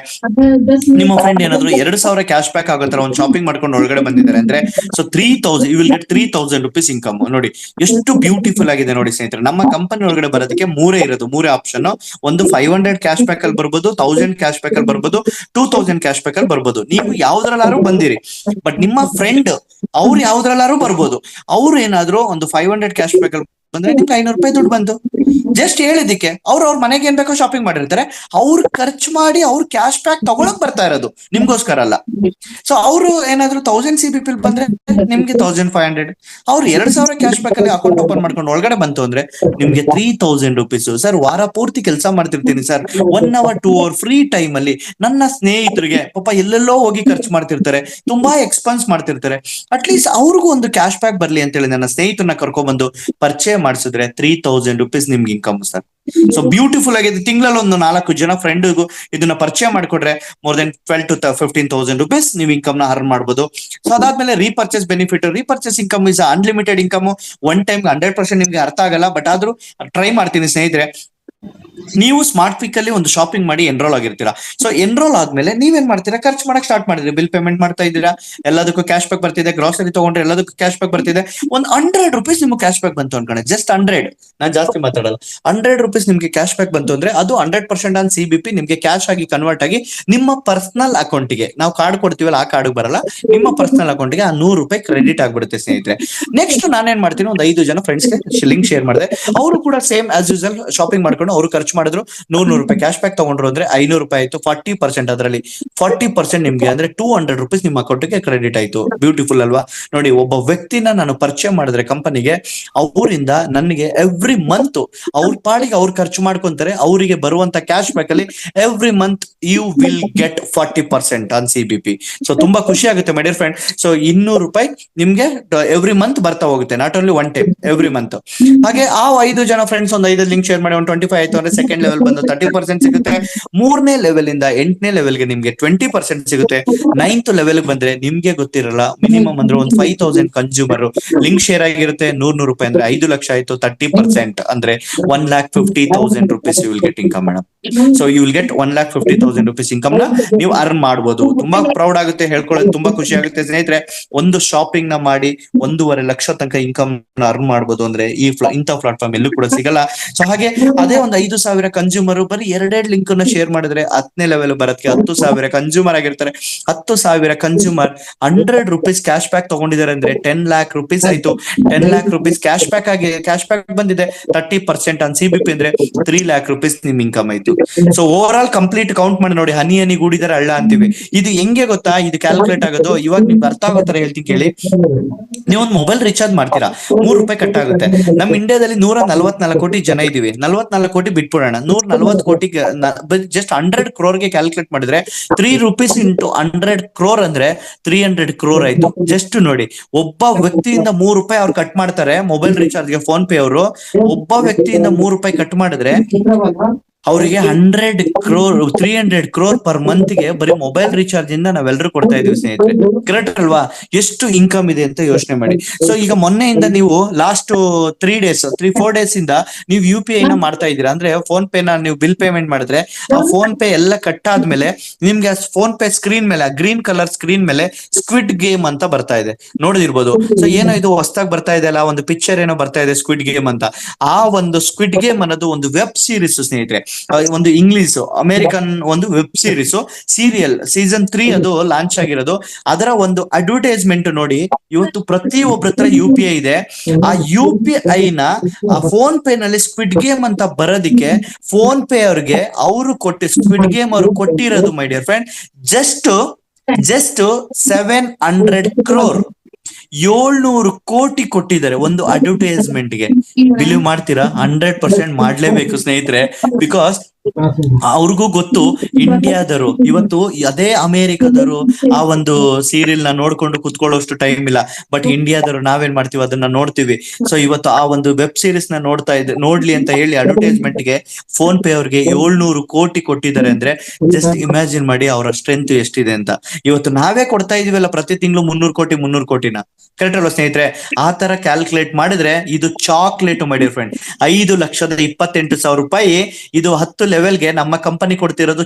ನಿಮ್ಮ ಫ್ರೆಂಡ್ ಏನಾದ್ರು 2000 ಕ್ಯಾಶ್ ಬ್ಯಾಕ್ ಆಗೋ ತರ ಒಂದು ಶಾಪಿಂಗ್ ಮಾಡ್ಕೊಂಡು ಒಳಗಡೆ ಬಂದಿದ್ದಾರೆ ಅಂದ್ರೆ so 3000 you will get 3000 rupees income. ನೋಡಿ ಎಷ್ಟು ಬ್ಯೂಟಿಫುಲ್ ಆಗಿದೆ ನೋಡಿ ಸ್ನೇಹಿತರೆ. ನಮ್ಮ ಕಂಪನಿ ಒಳಗಡೆ ಬರೋದಕ್ಕೆ ಮೂರೇ ಆಪ್ಷನ್. ಒಂದು 500 ಕ್ಯಾಶ್ ಬ್ಯಾಕ್ ಅಲ್ಲಿ ಬರ್ಬೋದು, 1000 ಕ್ಯಾಶ್ ಬ್ಯಾಕ್ ಅಲ್ಲಿ ಬರ್ಬೋದು, 2000 ಕ್ಯಾಶ್ ಬ್ಯಾಕ್ ಅಲ್ಲಿ ಬರ್ಬೋದು. ನೀವು ಯಾವ್ದ್ರಲ್ಲಾರು ಬಂದಿರಿ, ಬಟ್ ನಿಮ್ಮ ಫ್ರೆಂಡ್ ಅವ್ರು ಯಾವ್ದ್ರಲ್ಲಾರು ಬರ್ಬೋದು. ಅವ್ರು ಏನಾದ್ರು ಒಂದು 500 ಕ್ಯಾಶ್ ಬ್ಯಾಕ್ ಅಲ್ಲಿ ಬಂದ್ರೆ ನಿಮ್ಗೆ 500 ರೂಪಾಯಿ ದುಡ್ಡು ಬಂತು. ಜಸ್ಟ್ ಹೇಳಿದಿಕ್ಕೆ ಅವ್ರ ಮನೆಗೆ ಏನ್ ಬೇಕೋ ಶಾಪಿಂಗ್ ಮಾಡಿರ್ತಾರೆ, ಅವ್ರು ಖರ್ಚು ಮಾಡಿ ಅವ್ರು ಕ್ಯಾಶ್ ಬ್ಯಾಕ್ ತಗೊಳಕ್ ಬರ್ತಾ ಇರೋದು, ನಿಮ್ಗೋಸ್ಕರ ಅಲ್ಲ. ಸೊ ಅವರು ಏನಾದ್ರು 1000 CBP ಬಂದ್ರೆ ನಿಮ್ಗೆ 1500. ಅವ್ರು 2000 ಕ್ಯಾಶ್ ಬ್ಯಾಕ್ ಅಲ್ಲಿ ಅಕೌಂಟ್ ಓಪನ್ ಮಾಡ್ಕೊಂಡು ಒಳಗಡೆ ಬಂತು ಅಂದ್ರೆ ನಿಮ್ಗೆ 3000 ರೂಪೀಸ್. ಸರ್ ವಾರ ಪೂರ್ತಿ ಕೆಲಸ ಮಾಡ್ತಿರ್ತೀನಿ sir, 1 hour 2 hour free time ಅಲ್ಲಿ ನನ್ನ ಸ್ನೇಹಿತರಿಗೆ ಪಾಪ ಎಲ್ಲೆಲ್ಲೋ ಹೋಗಿ ಖರ್ಚು ಮಾಡ್ತಿರ್ತಾರೆ, ತುಂಬಾ ಎಕ್ಸ್ಪೆನ್ಸ್ ಮಾಡ್ತಿರ್ತಾರೆ, ಅಟ್ಲೀಸ್ಟ್ ಅವ್ರಿಗೂ ಒಂದು ಕ್ಯಾಶ್ ಬ್ಯಾಕ್ ಬರ್ಲಿ ಅಂತ ಹೇಳಿ ನನ್ನ ಸ್ನೇಹಿತರನ್ನ ಕರ್ಕೊಂಡ್ಬಂದು ಪರಿಚಯ ಮಾಡಿಸಿದ್ರೆ 3000 ರೂಪೀಸ್ ನಿಮ್ಗೆ ಇನ್ಕಮ್ ಸರ್. ಸೊ ಬ್ಯೂಟಿಫುಲ್ ಆಗಿದೆ. ತಿಂಗಳಲ್ಲಿ ಒಂದು 4 ಜನ ಫ್ರೆಂಡ್ಗೂ ಇದನ್ನ ಪರಿಚಯ ಮಾಡ್ಕೊಡ್ರೆ ಮೋರ್ ದೆನ್ 12 to 15,000 ರೂಪೀಸ್ ನೀವು ಇನ್ಕಮ್ ನ ಅರ್ನ್ ಮಾಡಬಹುದು. ಸೊ ಅದಾದ್ಮೇಲೆ repurchase benefit. Repurchase income is unlimited income. One time 100% ನಿಮ್ಗೆ ಅರ್ಥ ಆಗಲ್ಲ, ಬಟ್ ಆದ್ರೂ ಟ್ರೈ ಮಾಡ್ತೀನಿ ಸ್ನೇಹಿತರೆ. ನೀವು ಸ್ಮಾರ್ಟ್ ಕ್ವಿಕ್ ಅಲ್ಲಿ ಒಂದು ಶಾಪಿಂಗ್ ಮಾಡಿ ಎನ್ರೋಲ್ ಆಗಿರ್ತೀರಾ. ಸೊ ಎನ್ರೋಲ್ ಆದ್ಮೇಲೆ ನೀವೇನ್ ಮಾಡ್ತೀರಾ, ಖರ್ಚು ಮಾಡಕ್ ಸ್ಟಾರ್ಟ್ ಮಾಡಿದ್ರಿ, ಬಿಲ್ ಪೇಮೆಂಟ್ ಮಾಡ್ತಾ ಇದ್ದೀರಾ, ಎಲ್ಲದಕ್ಕೂ ಕ್ಯಾಶ್ ಬ್ಯಾಕ್ ಬರ್ತಿದೆ, ಗ್ರಾಸರಿ ತಗೊಂಡ್ರೆ ಎಲ್ಲದಕ್ಕೂ ಕ್ಯಾಶ್ ಬ್ಯಾಕ್ ಬರ್ತಿದೆ. ಒಂದು 100 ರೂಪೀಸ್ ನಿಮ್ಗೆ ಕ್ಯಾಶ್ ಬ್ಯಾಕ್ ಬಂತು ಅನ್ಕೊಂಡೆ, ಜಸ್ಟ್ 100, ನಾನು ಜಾಸ್ತಿ ಮಾತಾಡಲ್ಲ, 100 ರೂಪೀಸ್ ನಿಮ್ಗೆ ಕ್ಯಾಶ್ ಬ್ಯಾಕ್ ಬಂತು ಅಂದ್ರೆ ಅದು 100% ಆನ್ CBP ನಿಮ್ಗೆ ಕ್ಯಾಶ್ ಆಗಿ ಕನ್ವರ್ಟ್ ಆಗಿ ನಿಮ್ಮ ಪರ್ಸನಲ್ ಅಕೌಂಟ್ಗೆ, ನಾವು ಕಾರ್ಡ್ ಕೊಡ್ತೀವಲ್ಲ ಆ ಕಾರ್ಡ್ ಬರಲ್ಲ, ನಿಮ್ಮ ಪರ್ಸನಲ್ ಅಕೌಂಟ್ಗೆ ಆ 100 ರೂಪಾಯಿ ಕ್ರೆಡಿಟ್ ಆಗ್ಬಿಡುತ್ತೆ ಸ್ನೇಹಿತರೆ. ನೆಕ್ಸ್ಟ್ ನಾನೇನ್ ಮಾಡ್ತೀನಿ, ಒಂದು 5 ಜನ ಫ್ರೆಂಡ್ಸ್ಗೆ ಲಿಂಕ್ ಶೇರ್ ಮಾಡಿದೆ, ಅವರು ಕೂಡ ಸೇಮ್ ಆಸ್ ಯೂಸಲ್ ಶಾಪಿಂಗ್ ಮಾಡ್ಕೊಂಡು ಅವರು ಖರ್ಚು ಮಾಡಿದ್ರು, 100 ರೂಪಾಯಿ ಕ್ಯಾಶ್ ಬ್ಯಾಕ್ ತಗೊಂಡ್ರು ಅಂದ್ರೆ 500 ರೂಪಾಯಿ ಆಯ್ತು. 40% ಅದರಲ್ಲಿ 40% ನಿಮ್ಗೆ ಅಂದ್ರೆ 200 ರೂಪೀಸ್ ನಿಮ್ಮ ಅಕೌಂಟ್ಗೆ ಕ್ರೆಡಿಟ್ ಆಯ್ತು. ಬ್ಯೂಟಿಫುಲ್ ಅಲ್ವಾ? ನೋಡಿ, ಒಬ್ಬ ವ್ಯಕ್ತಿನ ನಾನು ಪರಿಚಯ ಮಾಡಿದ್ರೆ ಕಂಪನಿಗೆ, ಅವರಿಂದ ನನಗೆ ಎವ್ರಿ ಮಂತ್ ಅವ್ರ ಪಾಡಿಗೆ ಅವ್ರು ಖರ್ಚು ಮಾಡ್ಕೊಂತಾರೆ, ಅವರಿಗೆ ಬರುವಂತ ಕ್ಯಾಶ್ ಬ್ಯಾಕ್ ಅಲ್ಲಿ every month you will get 40% on CBP. ಸೊ ತುಂಬಾ ಖುಷಿ ಆಗುತ್ತೆ ಮೈ ಡಿಯರ್ ಫ್ರೆಂಡ್. ಸೊ 200 ರೂಪಾಯಿ ನಿಮ್ಗೆ ಎವ್ರಿ ಮಂತ್ ಬರ್ತಾ ಹೋಗುತ್ತೆ, not only one time, every month. ಹಾಗೆ ಆ 5 ಜನ ಫ್ರೆಂಡ್ಸ್ ಒಂದು 5 ಲಿಂಕ್ ಶೇರ್ ಮಾಡಿ ಒಂದು 25 ಆಯ್ತು ಅಂದ್ರೆ ಸೆಕೆಂಡ್ ಲೆವೆಲ್ ಬಂದು 30% ಸಿಗುತ್ತೆ. 3ನೇ ಲೆವೆಲ್ ಇಂದ 8ನೇ ಲೆವೆಲ್ಗೆ ನಿಮ್ಗೆ 20% ಸಿಗುತ್ತೆ. 9th ಲೆವೆಲ್ ಬಂದ್ರೆ ನಿಮ್ಗೆ ಗೊತ್ತಿರಲ್ಲ, ಮಿನಿಮಮ್ ಅಂದ್ರೆ ಒಂದು 5000 ಕನ್ಸ್ಯೂಮರ್ ಲಿಂಕ್ ಶೇರ್ ಆಗಿರುತ್ತೆ. 100 ರೂಪಾಯಿ ಅಂದ್ರೆ 5 ಲಕ್ಷ ಆಯ್ತು. 30% ಅಂದ್ರೆ 1,50,000 rupees you will get income madam. So you will get 1,50,000 rupees income ನ ನೀವು ಅರ್ನ್ ಮಾಡಬಹುದು. ತುಂಬಾ ಪ್ರೌಡ್ ಆಗುತ್ತೆ, ಹೇಳ್ಕೊಳ್ಳೋದು ತುಂಬಾ ಖುಷಿ ಆಗುತ್ತೆ ಸ್ನೇಹಿತರೆ. ಒಂದು ಶಾಪಿಂಗ್ ನ ಮಾಡಿ 1.5 ಲಕ್ಷ ತನಕ ಇನ್ಕಮ್ ನ ಅರ್ನ್ ಮಾಡಬಹುದು ಅಂದ್ರೆ ಇಂಥ ಪ್ಲಾಟ್ಫಾರ್ಮ್ ಎಲ್ಲೂ ಕೂಡ ಸಿಗಲ್ಲ. ಸೊ ಹಾಗೆ ಅದೇ ಒಂದು 5,000 ಕನ್ಸ್ಯೂಮರ್ ಬರೀ 2 ಲಿಂಕ್ ಅನ್ನ ಶೇರ್ ಮಾಡಿದ್ರೆ 10ನೇ ಲೆವೆಲ್ ಬರೋದಕ್ಕೆ 10,000 ಕನ್ಸ್ಯೂಮರ್ ಆಗಿರ್ತಾರೆ. 10,000 ಕನ್ಸ್ಯೂಮರ್ 100 ರೂಪೀಸ್ ಕ್ಯಾಶ್ ಬ್ಯಾಕ್ ತಗೊಂಡಿದ್ದಾರೆ ಅಂದ್ರೆ 10 lakh ರೂಪೀಸ್ ಆಯ್ತು. 10 lakh ರೂಪೀಸ್ ಕ್ಯಾಶ್ ಬ್ಯಾಕ್ ಬಂದಿದೆ. 30% ಆನ್ CBP ಅಂದ್ರೆ 3 lakh ರೂಪೀಸ್ ನಿಮ್ ಇನ್ಕಮ್ ಆಯ್ತು. So over all complete count ಮಾಡಿ ನೋಡಿ, ಹನಿ ಗೂಡಿದರೆ ಹಳ್ಳ ಅಂತೀವಿ. ಇದು ಹೆಂಗೆ ಗೊತ್ತಾ, ಇದು ಕ್ಯಾಲ್ಕುಲೇಟ್ ಆಗೋದು. ಇವಾಗ ನಿಮ್ಗೆ ಅರ್ಥ ಆಗೋ ತರ ಹೇಳ್ತೀನಿ ಕೇಳಿ. ನೀವೊಂದು ಮೊಬೈಲ್ ರೀಚಾರ್ಜ್ ಮಾಡ್ತೀರಾ, 3 ರೂಪಾಯಿ ಕಟ್ ಆಗುತ್ತೆ. ನಮ್ಮ ಇಂಡಿಯಾದಲ್ಲಿ 144 ಕೋಟಿ ಜನ ಇದೀವಿ. 44 ಕೋಟಿ ಬಿಟ್ಬಿಡೋಣ, 140 ಕೋಟಿ ಜಸ್ಟ್ 100 crore ಕ್ಯಾಲ್ಕುಲೇಟ್ ಮಾಡಿದ್ರೆ 3 ರೂಪೀಸ್ ಇಂಟು 100 crore ಅಂದ್ರೆ 300 crore ಆಯ್ತು. ಜಸ್ಟ್ ನೋಡಿ, ಒಬ್ಬ ವ್ಯಕ್ತಿಯಿಂದ 3 ರೂಪಾಯಿ ಅವ್ರು ಕಟ್ ಮಾಡ್ತಾರೆ ಮೊಬೈಲ್ ರೀಚಾರ್ಜ್ಗೆ, ಫೋನ್ ಪೇ ಅವರು. ಒಬ್ಬ ವ್ಯಕ್ತಿಯಿಂದ 3 ರೂಪಾಯಿ ಕಟ್ ಮಾಡಿದ್ರೆ ಅವರಿಗೆ 100 crore 300 crore ಪರ್ ಮಂತ್ ಗೆ ಬರೀ ಮೊಬೈಲ್ ರೀಚಾರ್ಜ್ ಇಂದ ನಾವೆಲ್ಲರೂ ಕೊಡ್ತಾ ಇದೀವಿ ಸ್ನೇಹಿತರೆ. ಕರೆಕ್ಟ್ ಅಲ್ವಾ? ಎಷ್ಟು ಇನ್ಕಮ್ ಇದೆ ಅಂತ ಯೋಚನೆ ಮಾಡಿ. ಸೊ ಈಗ ಮೊನ್ನೆಯಿಂದ ನೀವು ಲಾಸ್ಟ್ 3-4 ಡೇಸ್ ಇಂದ ನೀವು UPI ನ ಮಾಡ್ತಾ ಇದ್ದೀರಾ ಅಂದ್ರೆ ಫೋನ್ ಪೇ ನ ನೀವು ಬಿಲ್ ಪೇಮೆಂಟ್ ಮಾಡಿದ್ರೆ ಆ ಫೋನ್ ಪೇ ಎಲ್ಲ ಕಟ್ ಆದ್ಮೇಲೆ ನಿಮ್ಗೆ ಫೋನ್ ಪೇ ಸ್ಕ್ರೀನ್ ಮೇಲೆ, ಗ್ರೀನ್ ಕಲರ್ ಸ್ಕ್ರೀನ್ ಮೇಲೆ ಸ್ಕ್ವಿಡ್ ಗೇಮ್ ಅಂತ ಬರ್ತಾ ಇದೆ, ನೋಡಿದಿರ್ಬೋದು. ಸೊ ಏನೋ ಇದು ಹೊಸದಾಗಿ ಬರ್ತಾ ಇದೆ ಅಲ್ಲ, ಒಂದು ಪಿಕ್ಚರ್ ಏನೋ ಬರ್ತಾ ಇದೆ ಸ್ಕ್ವಿಡ್ ಗೇಮ್ ಅಂತ. ಆ ಒಂದು ಸ್ಕ್ವಿಡ್ ಗೇಮ್ ಅನ್ನೋದು ಒಂದು ವೆಬ್ ಸೀರೀಸ್ ಸ್ನೇಹಿತರೆ, ಒಂದು ಇಂಗ್ಲಿಷ್ ಅಮೆರಿಕನ್ ಒಂದು ವೆಬ್ ಸೀರಿಯಲ್ ಸೀಸನ್ 3 ಅದು ಲಾಂಚ್ ಆಗಿರೋದು. ಅದರ ಒಂದು ಅಡ್ವರ್ಟೈಸ್ಮೆಂಟ್ ನೋಡಿ, ಇವತ್ತು ಪ್ರತಿಯೊಬ್ಬರ ಹತ್ರ UPI ಇದೆ. ಆ UPI ನ ಫೋನ್ ಪೇ ನಲ್ಲಿ ಸ್ಕ್ವಿಡ್ ಗೇಮ್ ಅಂತ ಬರೋದಿಕ್ಕೆ ಫೋನ್ ಪೇ ಅವ್ರಿಗೆ ಸ್ಕ್ವಿಡ್ ಗೇಮ್ ಅವರು ಕೊಟ್ಟಿರೋದು ಮೈ ಡಿಯರ್ ಫ್ರೆಂಡ್ ಜಸ್ಟ್ 700 crore. 700 ಕೋಟಿ ಕೊಟ್ಟಿದ್ದಾರೆ ಒಂದು ಅಡ್ವರ್ಟೈಸ್ಮೆಂಟ್ಗೆ. ಬಿಲೀವ್ ಮಾಡ್ತೀರಾ? 100% ಮಾಡ್ಲೇಬೇಕು ಸ್ನೇಹಿತರೆ. ಬಿಕಾಸ್ ಅವ್ರಿಗೂ ಗೊತ್ತು ಇಂಡಿಯಾದರು ಇವತ್ತು ಅದೇ ಅಮೆರಿಕದರು ಆ ಒಂದು ಸೀರಿಯಲ್ ನ ನೋಡ್ಕೊಂಡು ಕುತ್ಕೊಳ್ಳೋಷ್ಟು ಟೈಮ್ ಇಲ್ಲ. ಬಟ್ ಇಂಡಿಯಾದರು ನಾವೇನ್ ಮಾಡ್ತೀವಿ, ಅದನ್ನ ನೋಡ್ತೀವಿ. ಸೊ ಇವತ್ತು ಆ ಒಂದು ವೆಬ್ ಸೀರೀಸ್ ನ ನೋಡ್ಲಿ ಅಂತ ಹೇಳಿ ಅಡ್ವರ್ಟೈಸ್ಮೆಂಟ್ ಗೆ ಫೋನ್ ಪೇ ಅವ್ರಿಗೆ 700 ಕೋಟಿ ಕೊಟ್ಟಿದ್ದಾರೆ ಅಂದ್ರೆ ಜಸ್ಟ್ ಇಮ್ಯಾಜಿನ್ ಮಾಡಿ ಅವರ ಸ್ಟ್ರೆಂತ್ ಎಷ್ಟಿದೆ ಅಂತ. ಇವತ್ತು ನಾವೇ ಕೊಡ್ತಾ ಇದೀವಲ್ಲ ಪ್ರತಿ ತಿಂಗಳು 300 ಕೋಟಿನ. ಕರೆಕ್ಟ್ ಅಲ್ವಾ ಸ್ನೇಹಿತರೆ? ಆ ತರ ಕ್ಯಾಲ್ಕುಲೇಟ್ ಮಾಡಿದ್ರೆ ಇದು ಚಾಕ್ಲೇಟ್ ಮೈ ಡಿಯರ್ ಫ್ರೆಂಡ್. 5,28,000 ರೂಪಾಯಿ ಇದು 10 ಲೆವೆಲ್ಗೆ ನಮ್ಮ ಕಂಪನಿ ಕೊಡ್ತಿರೋದು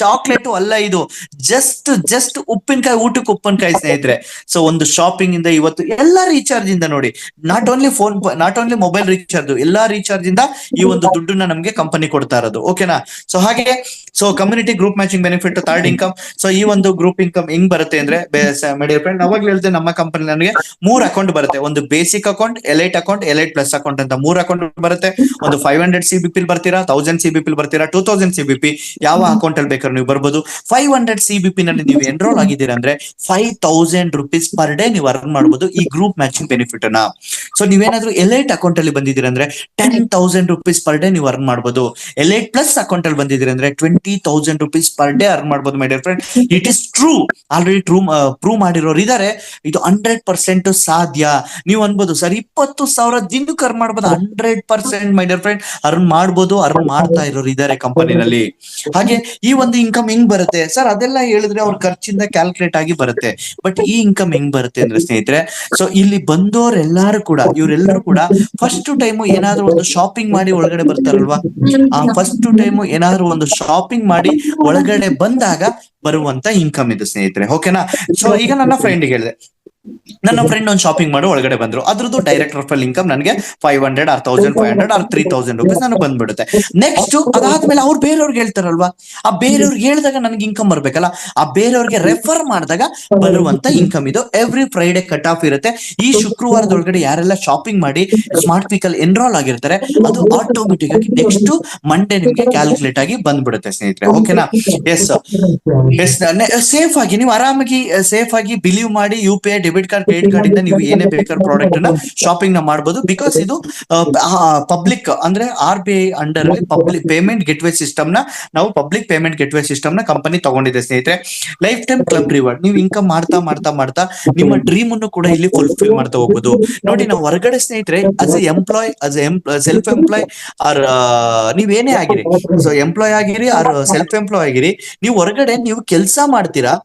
ಚಾಕ್ಲೇಟ್ ಅಲ್ಲ, ಇದು ಜಸ್ಟ್ ಉಪ್ಪಿನಕಾಯಿ, ಊಟಕ್ಕೆ ಉಪ್ಪಿನಕಾಯಿ ಸ್ನೇಹಿತರೆ. ಸೊ ಒಂದು ಶಾಪಿಂಗ್ ಇಂದ ಇವತ್ತು ಎಲ್ಲಾ ರೀಚಾರ್ಜ್ ಇಂದ ನೋಡಿ, ನಾಟ್ ಓನ್ಲಿ ಮೊಬೈಲ್ ರೀಚಾರ್ಜ್, ಎಲ್ಲಾ ರೀಚಾರ್ಜ್ ಇಂದ ಈ ಒಂದು ದುಡ್ಡನ್ನ ನಮ್ಗೆ ಕಂಪನಿ ಕೊಡ್ತಾ ಇರೋದು. ಓಕೆನಾ? ಸೊ ಹಾಗೆ community group matching benefit, third income. So ಈ ಒಂದು ಗ್ರೂಪ್ ಇನ್ಕಮ್ ಹೆಂಗ್ ಬರುತ್ತೆ ಅಂದ್ರೆ ಮೈ ಡಿಯರ್ ಫ್ರೆಂಡ್, ಅವಾಗ್ಲೂ ಹೇಳ್ದೆ ನಮ್ಮ ಕಂಪನಿ ನನಗೆ 3 ಅಕೌಂಟ್ ಬರುತ್ತೆ. ಒಂದು basic account, elite account, elite plus account ಅಂತ 3 ಅಕೌಂಟ್ ಬರುತ್ತೆ. ಒಂದು 500 CBP ಬರ್ತೀರಾ, 1000 CBP ಬರ್ತೀರಾ, 2000 CBP ಯಾವ ಅಕೌಂಟ್ ಅಲ್ಲಿ ಬೇಕಾದ್ರೆ ನೀವು ಬರ್ಬೋದು. 500 CBP ನಲ್ಲಿ ನೀವು ಎನ್ರೋಲ್ ಆಗಿದ್ದೀರಾ ಅಂದ್ರೆ 5,000 ರೂಪೀಸ್ ಪರ್ ಡೇ ನೀವು ಅರ್ನ್ ಮಾಡಬಹುದು ಈ ಗ್ರೂಪ್ ಮ್ಯಾಚಿಂಗ್ ಬೆನಿಫಿಟ್ ಅನ್ನ. ಸೊ ನೀವೇನಾದ್ರೂ ಎಲೈಟ್ ಅಕೌಂಟ್ ಅಲ್ಲಿ ಬಂದಿದ್ದೀರಾ ಅಂದ್ರೆ 10,000 ರೂಪೀಸ್ ಪರ್ ಡೇ ನೀವು ಅರ್ನ್ ಮಾಡಬಹುದು. ಎಲೈಟ್ ಪ್ಲಸ್ ಅಕೌಂಟ್ ಅಲ್ಲಿ ಬಂದಿದ್ದೀರಾ ಅಂದ್ರೆ 20,000 ರೂಪೀಸ್ ಪರ್ ಡೇ ಅರ್ನ್ ಮಾಡಬಹುದು my dear friend. It is true, already prove ಮಾಡಿರೋರು ಇದಾರೆ. ಇದು 100% ಸಾಧ್ಯ. ನೀವು ಅನ್ಬೋದು ಸರ್ 20,000 ದಿನಕ್ಕೆ ಅರ್ನ್ ಮಾಡಬಹುದು. 100% ಮೈ ಡಿಯರ್ ಫ್ರೆಂಡ್ ಅರ್ನ್ ಮಾಡ್ಬೋದು, ಅರ್ನ್ ಮಾಡ್ತಾ ಇರೋರು ಇದಾರೆ ಕಂಪನಿನಲ್ಲಿ. ಹಾಗೆ ಈ ಒಂದು ಇನ್ಕಮ್ ಹೆಂಗ್ ಬರುತ್ತೆ ಸರ್? ಅದೆಲ್ಲ ಹೇಳಿದ್ರೆ ಅವ್ರ ಖರ್ಚಿಂದ ಕ್ಯಾಲ್ಕುಲೇಟ್ ಆಗಿ ಬರುತ್ತೆ. ಬಟ್ ಈ ಇನ್ಕಮ್ ಹೆಂಗ್ ಬರುತ್ತೆ ಅಂದ್ರೆ ಸ್ನೇಹಿತರೆ, ಸೊ ಇಲ್ಲಿ ಬಂದವರೆಲ್ಲರೂ ಕೂಡ, ಇವರೆಲ್ಲರೂ ಕೂಡ ಫಸ್ಟ್ ಟೈಮ್ ಏನಾದ್ರೂ ಒಂದು ಶಾಪಿಂಗ್ ಮಾಡಿ ಒಳಗಡೆ ಬರ್ತಾರಲ್ವಾ, ಆ ಫಸ್ಟ್ ಟೈಮ್ ಏನಾದ್ರೂ ಒಂದು ಶಾಪಿಂಗ್ ಮಾಡಿ ಒಳಗಡೆ ಬಂದಾಗ ಬರುವಂತ ಇನ್ಕಮ್ ಇದು ಸ್ನೇಹಿತರೆ. ಓಕೆನಾ? ಸೊ ಈಗ ನನ್ನ ಫ್ರೆಂಡ್ ಹೇಳಿದೆ, ನನ್ನ ಫ್ರೆಂಡ್ ಒಂದು ಶಾಪಿಂಗ್ ಮಾಡಿ ಒಳಗಡೆ ಬಂದ್ರು, ಅದ್ರದ್ದು ಡೈರೆಕ್ಟ್ ರೆಫರಲ್ ಇನ್ಕಮ್ ನನಗೆ 500 ಆರ್ 1,500 ಆರ್ 3,000 ರೂಪೀಸ್ ನನಗೆ ಬಂದ್ಬಿಡುತ್ತೆ. ನೆಕ್ಸ್ಟ್ ಅದಾದ್ಮೇಲೆ ಅವ್ರು ಬೇರೆಯವ್ರಿಗೆ ಹೇಳ್ತಾರಲ್ವಾ, ಆ ಬೇರೆಯವ್ರಿಗೆ ಹೇಳಿದಾಗ ನನಗೆ ಇನ್ಕಮ್ ಬರ್ಬೇಕಲ್ಲ, ಆ ಬೇರೆಯವ್ರಿಗೆ ರೆಫರ್ ಮಾಡಿದಾಗ ಬರುವಂತ ಇನ್ಕಮ್ ಇದು. ಎವ್ರಿ ಫ್ರೈಡೆ ಕಟ್ ಆಫ್ ಇರುತ್ತೆ. ಈ ಶುಕ್ರವಾರದೊಳಗಡೆ ಯಾರೆಲ್ಲ ಶಾಪಿಂಗ್ ಮಾಡಿ ಸ್ಮಾರ್ಟ್ ಪೀಕ್ ಅಲ್ಲಿ ಎನ್ರೋಲ್ ಆಗಿರ್ತಾರೆ, ಅದು ಆಟೋಮೆಟಿಕ್ ಆಗಿ ನೆಕ್ಸ್ಟ್ ಮಂಡೇ ನಿಮ್ಗೆ ಕ್ಯಾಲ್ಕುಲೇಟ್ ಆಗಿ ಬಂದ್ಬಿಡುತ್ತೆ ಸ್ನೇಹಿತರೆ. ಓಕೆನಾ? ಎಸ್ ಸೇಫ್ ಆಗಿ ನೀವು ಆರಾಮಾಗಿ ಸೇಫ್ ಆಗಿ ಬಿಲೀವ್ ಮಾಡಿ UPI, debit card, credit card ಇಂದ ನೀವು ಏನೇ ಬೇಕಾದ್ರೆ ಪ್ರಾಡಕ್ಟ್ ನ ಶಾಪಿಂಗ್ ನ ಮಾಡಬಹುದು. ಬಿಕಾಸ್ ಇದು ಪಬ್ಲಿಕ್ ಅಂದ್ರೆ RBI ಅಂಡರ್ ಅಲ್ಲಿ ಪಬ್ಲಿಕ್ ಪೇಮೆಂಟ್ ಗೆಟ್ವೇ ಸಿಸ್ಟಮ್ ನ ನಾವು ಪಬ್ಲಿಕ್ ಪೇಮೆಂಟ್ ಗೆಟ್ವೇ ಸಿಸ್ಟಮ್ ನ ಕಂಪನಿ ತಗೊಂಡಿದೆ ಸ್ನೇಹಿತರೆ. ಲೈಫ್ ಟೈಮ್ ಕ್ಲಬ್ ರಿವಾರ್ಡ್, ನೀವು ಇನ್ಕಮ್ ಮಾಡ್ತಾ ಮಾಡ್ತಾ ಮಾಡ್ತಾ ನಿಮ್ಮ ಡ್ರೀಮ್ ಅನ್ನು ಕೂಡ ಇಲ್ಲಿ ಫುಲ್ಫಿಲ್ ಮಾಡ್ತಾ ಹೋಗ್ಬೋದು. ನೋಡಿ, ನಾವು ಹೊರಗಡೆ ಸ್ನೇಹಿತರೆ as a employ, self employ or ನೀವೇನೇ ಆಗಿರಿ, ಸೊ ಎಂಪ್ಲಾಯ್ ಆಗಿರಿ ಆರ್ ಸೆಲ್ಫ್ ಎಂಪ್ಲಾಯ್ ಆಗಿರಿ, ನೀವು ಹೊರಗಡೆ ನೀವು ಕೆಲಸ ಮಾಡ್ತೀರಾ,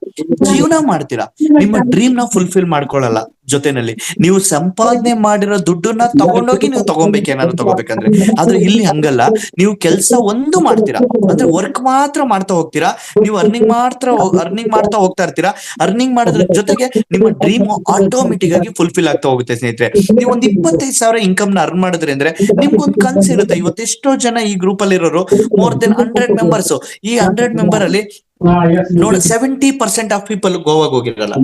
ಜೀವನ ಮಾಡ್ತೀರಾ, ನಿಮ್ಮ ಡ್ರೀಮ್ ನ ಫುಲ್ಫಿಲ್ ಮಾಡ್ಕೊಳ್ಳಲ್ಲ. ಜೊತೆನಲ್ಲಿ ನೀವು ಸಂಪಾದನೆ ಮಾಡಿರೋ ದುಡ್ಡನ್ನ ತಗೊಂಡೋಗಿ ನೀವು ತಗೊಬೇಕೇನಾದ್ರು ತಗೋಬೇಕಂದ್ರೆ, ಆದ್ರೆ ಇಲ್ಲಿ ಹಂಗಲ್ಲ. ನೀವು ಕೆಲಸ ಒಂದು ಮಾಡ್ತೀರಾ ಅಂದ್ರೆ ವರ್ಕ್ ಮಾತ್ರ ಮಾಡ್ತಾ ಹೋಗ್ತೀರಾ, ನೀವು ಅರ್ನಿಂಗ್ ಮಾಡ್ತಾ ಹೋಗ್ತಾ ಇರ್ತೀರಾ. ಅರ್ನಿಂಗ್ ಮಾಡೋದ್ರ ಜೊತೆಗೆ ನಿಮ್ಮ ಡ್ರೀಮ್ ಆಟೋಮೆಟಿಕ್ ಆಗಿ ಫುಲ್ಫಿಲ್ ಆಗ್ತಾ ಹೋಗುತ್ತೆ ಸ್ನೇಹಿತರೆ. ನೀವು ಒಂದು 25,000 ಇನ್ಕಮ್ ನ ಅರ್ನ್ ಮಾಡಿದ್ರಿ ಅಂದ್ರೆ ನಿಮ್ಗೊಂದು ಕನ್ಸಿರುತ್ತೆ. ಇವತ್ತು ಎಷ್ಟೋ ಜನ ಈ ಗ್ರೂಪ್ ಅಲ್ಲಿ ಇರೋರು ಮೋರ್ ದೆನ್ 100 ಮೆಂಬರ್ಸ್. ಈ 100 ಮೆಂಬರ್ ಅಲ್ಲಿ ನೋಡಿ 70% ಆಫ್ ಪೀಪಲ್ ಗೋವಾಗೆ ಹೋಗಿರಲ್ಲ.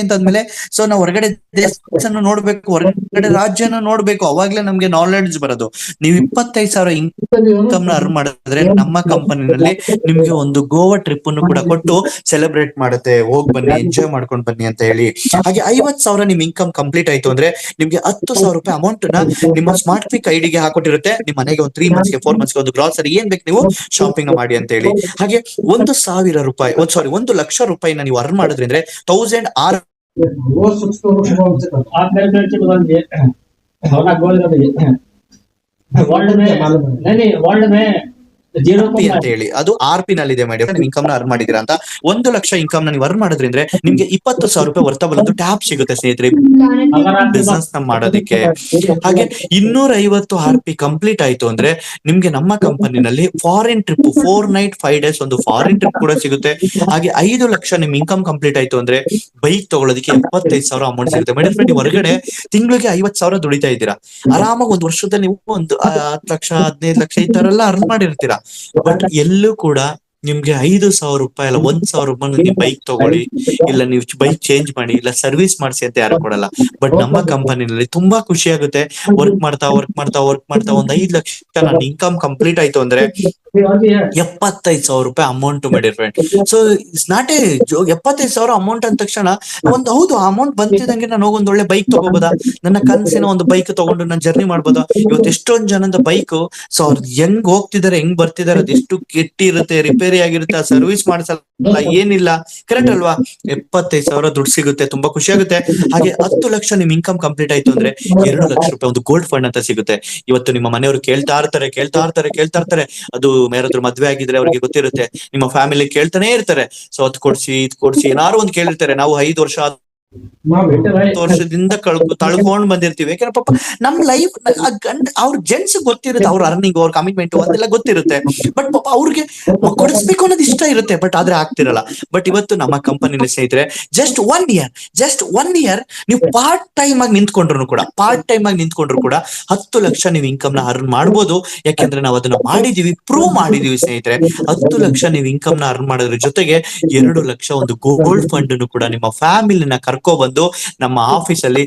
ಅಂತಂದ್ಮೇಲೆ ಸೊ ನಾವು ಹೊರಗಡೆ ದೇಶನ ನೋಡ್ಬೇಕು, ಹೊರಗಡೆ ರಾಜ್ಯನ ನೋಡ್ಬೇಕು, ಅವಾಗ್ಲೇ ನಮ್ಗೆ ನಾಲೆಡ್ಜ್ ಬರೋದು. ನೀವು 25,000 ಇನ್ಕಮ್ ನ ಅರ್ನ್ ಮಾಡಿದ್ರೆ ನಮ್ಮ ಕಂಪನಿನಲ್ಲಿ ನಿಮ್ಗೆ ಒಂದು ಗೋವಾ ಟ್ರಿಪ್ ಅನ್ನು ಕೂಡ ಕೊಟ್ಟು ಸೆಲೆಬ್ರೇಟ್ ಮಾಡುತ್ತೆ. ಹೋಗ್ ಬನ್ನಿ, ಎಂಜಾಯ್ ಮಾಡ್ಕೊಂಡ್ ಬನ್ನಿ ಅಂತ ಹೇಳಿ. ಹಾಗೆ 50,000 ನಿಮ್ ಇನ್ಕಮ್ ಕಂಪ್ಲೀಟ್ ಆಯ್ತು ಅಂದ್ರೆ ನಿಮ್ಗೆ 10,000 ರೂಪಾಯಿ ಅಮೌಂಟ್ ನ ನಿಮ್ಮ ಸ್ಮಾರ್ಟ್ ಪಿಕ್ ಐಡಿಗೆ ಹಾಕೊಟ್ಟಿರುತ್ತೆ. ನಿಮ್ ಮನೆಗೆ ಒಂದು 3 ಮಂತ್ಸ್ಗೆ 4 ಮಂತ್ಸ್ಗೆ ಒಂದು ಗ್ರಾಸರಿ ಏನ್ ಬೇಕು ನೀವು ಶಾಪಿಂಗ್ ಮಾಡಿ ಅಂತ ಹೇಳಿ. ಹಾಗೆ 1,000 ರೂಪಾಯಿ 1,00,000 ರೂಪಾಯಿನ ನೀವು ಅರ್ನ್ ಮಾಡಿದ್ರಿ ಅಂದ್ರೆ 1,000 ಆರ್ ಅಂತ ಹೇಳಿ ಅದು RP ನಲ್ಲಿ ಇದೆ ಮೇಡಮ್. ನೀವು ಇನ್ಕಮ್ ನ ಅರ್ನ್ ಮಾಡಿದೀರಾ ಅಂತ 1,00,000 ಇನ್ಕಮ್ ನ ನೀವು ಅರ್ನ್ ಮಾಡಿದ್ರಿಂದ ನಿಮ್ಗೆ 20,000 ರೂಪಾಯಿ ವರ್ತಬಲ್ ಒಂದು ಟ್ಯಾಬ್ ಸಿಗುತ್ತೆ ಸ್ನೇಹಿತರೆ ಬಿಸ್ನೆಸ್ ನ ಮಾಡೋದಕ್ಕೆ. ಹಾಗೆ 250 RP ಕಂಪ್ಲೀಟ್ ಆಯ್ತು ಅಂದ್ರೆ ನಿಮ್ಗೆ ನಮ್ಮ ಕಂಪನಿನಲ್ಲಿ ಫಾರಿನ್ ಟ್ರಿಪ್ 4 ನೈಟ್ 5 ಡೇಸ್ ಒಂದು ಫಾರಿನ್ ಟ್ರಿಪ್ ಕೂಡ ಸಿಗುತ್ತೆ. ಹಾಗೆ 5,00,000 ನಿಮ್ ಇನ್ಕಮ್ ಕಂಪ್ಲೀಟ್ ಆಯ್ತು ಅಂದ್ರೆ ಬೈಕ್ ತಗೊಳ್ಳೋದಕ್ಕೆ 75,000 ಅಮೌಂಟ್ ಸಿಗುತ್ತೆ ಮೇಡಮ್. ಫ್ರೆಂಡ್, ಹೊರಗಡೆ ತಿಂಗಳಿಗೆ 50,000 ದುಡಿತಾ ಇದ್ದೀರಾ, ಆರಾಮಾಗಿ ಒಂದು ವರ್ಷದಲ್ಲಿ ನೀವು ಒಂದು 10 ಲಕ್ಷ 15 ಲಕ್ಷ ಈ ತರ ಎಲ್ಲ ಅರ್ನ್ ಮಾಡಿರ್ತೀರಾ. ಬಟ್ ಎಲ್ಲೂ ಕೂಡ ನಿಮ್ಗೆ 5,000 ರೂಪಾಯಿ ಅಲ್ಲ 1,000 ರೂಪಾಯಿ ನೀವು ಬೈಕ್ ತಗೊಳ್ಳಿ, ಇಲ್ಲ ನೀವು ಬೈಕ್ ಚೇಂಜ್ ಮಾಡಿ, ಇಲ್ಲ ಸರ್ವಿಸ್ ಮಾಡಿಸಿ ಅಂತ ಯಾರು ಕೊಡಲ್ಲ. ಬಟ್ ನಮ್ಮ ಕಂಪನಿನಲ್ಲಿ ತುಂಬಾ ಖುಷಿ ಆಗುತ್ತೆ. ವರ್ಕ್ ಮಾಡ್ತಾ 1 5 ಲಕ್ಷ ನನ್ನ ಇನ್ಕಮ್ ಕಂಪ್ಲೀಟ್ ಆಯ್ತು ಅಂದ್ರೆ 75,000 ರೂಪಾಯಿ ಅಮೌಂಟ್ ಮಾಡಿ friend. So it's not A 75,000 amount ಅಂದ ತಕ್ಷಣ ಒಂದು ಹೌದು ಅಮೌಂಟ್ ಬಂತಿದಂಗೆ ನಾನು ಹೋಗಿ ಒಂದ್ ಒಳ್ಳೆ ಬೈಕ್ ತಗೋಬೋದಾ, ನನ್ನ ಕನಸಿನ ಒಂದು ಬೈಕ್ ತಗೊಂಡು ನಾನು ಜರ್ನಿ ಮಾಡ್ಬೋದಾ. ಇವತ್ತು ಎಷ್ಟೊಂದ್ ಜನದ ಬೈಕ್ ಸೊ ಅವ್ರು ಹೆಂಗ್ ಹೋಗ್ತಿದಾರೆ ಹೆಂಗ್ ಬರ್ತಿದಾರೆ, ಅದೆಷ್ಟು ಕೆಟ್ಟಿರುತ್ತೆ, ರಿಪೇರಿ ಆಗಿರುತ್ತೆ, ಆ ಸರ್ವಿಸ್ ಮಾಡ್ಸಲ್ಲ, ಏನಿಲ್ಲ. ಕರೆಕ್ಟ್ ಅಲ್ವಾ? 75,000 ದುಡ್ಡು ಸಿಗುತ್ತೆ, ತುಂಬಾ ಖುಷಿ ಆಗುತ್ತೆ. ಹಾಗೆ 10 ಲಕ್ಷ ನಿಮ್ ಇನ್ಕಮ್ ಕಂಪ್ಲೀಟ್ ಆಯ್ತು ಅಂದ್ರೆ 2 ಲಕ್ಷ ರೂಪಾಯಿ ಒಂದು ಗೋಲ್ಡ್ ಫಂಡ್ ಅಂತ ಸಿಗುತ್ತೆ. ಇವತ್ತು ನಿಮ್ಮ ಮನೆಯವರು ಕೇಳ್ತಾ ಇರ್ತಾರೆ. ಅದು ಯಾರಾದ್ರೂ ಮದ್ವೆ ಆಗಿದ್ರೆ ಅವ್ರಿಗೆ ಗೊತ್ತಿರುತ್ತೆ, ನಿಮ್ಮ ಫ್ಯಾಮಿಲಿ ಕೇಳ್ತಾನೆ ಇರ್ತಾರೆ. ಸೊ ಅದ್ ಕೊಡ್ಸಿ ಇದ್ ಕೊಡ್ಸಿ ಏನಾರು ಒಂದ್ ಕೇಳಿರ್ತಾರೆ. ನಾವು 5 ವರ್ಷ 10 ವರ್ಷದಿಂದ ತಳ್ಕೊಂಡ್ ಬಂದಿರ್ತೀವಿ. ಯಾಕಂದ್ರೆ ಪಾಪ ನಮ್ ಲೈಫ್ ಅವ್ರ ಜೆಂಟ್ಸ್ ಗೊತ್ತಿರುತ್ತೆ, ಅವ್ರ ಅರ್ನಿಂಗ್, ಅವ್ರ ಕಮಿಟ್ಮೆಂಟ್ ಅದೆಲ್ಲ ಗೊತ್ತಿರುತ್ತೆ. ಬಟ್ ಪಾಪ ಅವ್ರಿಗೆ ಕೊಡಿಸ್ಬೇಕು ಅನ್ನೋದು ಇಷ್ಟ ಇರುತ್ತೆ, ಬಟ್ ಆದ್ರೆ ಆಗ್ತಿರಲ್ಲ. ಬಟ್ ಇವತ್ತು ನಮ್ಮ ಕಂಪನಿಲಿ ಸ್ನೇಹಿತರೆ ಜಸ್ಟ್ ಒನ್ ಇಯರ್ ನೀವು ಪಾರ್ಟ್ ಟೈಮ್ ಆಗಿ ನಿಂತ್ಕೊಂಡ್ರು ಕೂಡ 10 ಲಕ್ಷ ನೀವು ಇನ್ಕಮ್ ನ ಅರ್ನ್ ಮಾಡ್ಬೋದು. ಯಾಕೆಂದ್ರೆ ನಾವು ಅದನ್ನ ಮಾಡಿದೀವಿ, ಪ್ರೂವ್ ಮಾಡಿದೀವಿ ಸ್ನೇಹಿತರೆ. 10 ಲಕ್ಷ ನೀವು ಇನ್ಕಮ್ ನ ಅರ್ನ್ ಮಾಡೋದ್ರ ಜೊತೆಗೆ 2 ಲಕ್ಷ ಒಂದು ಗೋಲ್ಡ್ ಫಂಡ್ ಕೂಡ ನಿಮ್ಮ ಫ್ಯಾಮಿಲಿನ ಕರ್ಕೊ ಬಂದು ನಮ್ಮ ಆಫೀಸ್ ಅಲ್ಲಿ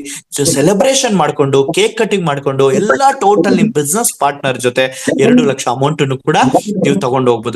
ಸೆಲೆಬ್ರೇಷನ್ ಮಾಡ್ಕೊಂಡು, ಕೇಕ್ ಕಟಿಂಗ್ ಮಾಡ್ಕೊಂಡು, ಎಲ್ಲಾ ಟೋಟಲ್ ನಿಮ್ ಬಿಸ್ನೆಸ್ ಪಾರ್ಟ್ನರ್ ಜೊತೆ 2 ಲಕ್ಷ ಅಮೌಂಟ್ ಕೂಡ ನೀವು ತಗೊಂಡು ಹೋಗ್ಬೋದು.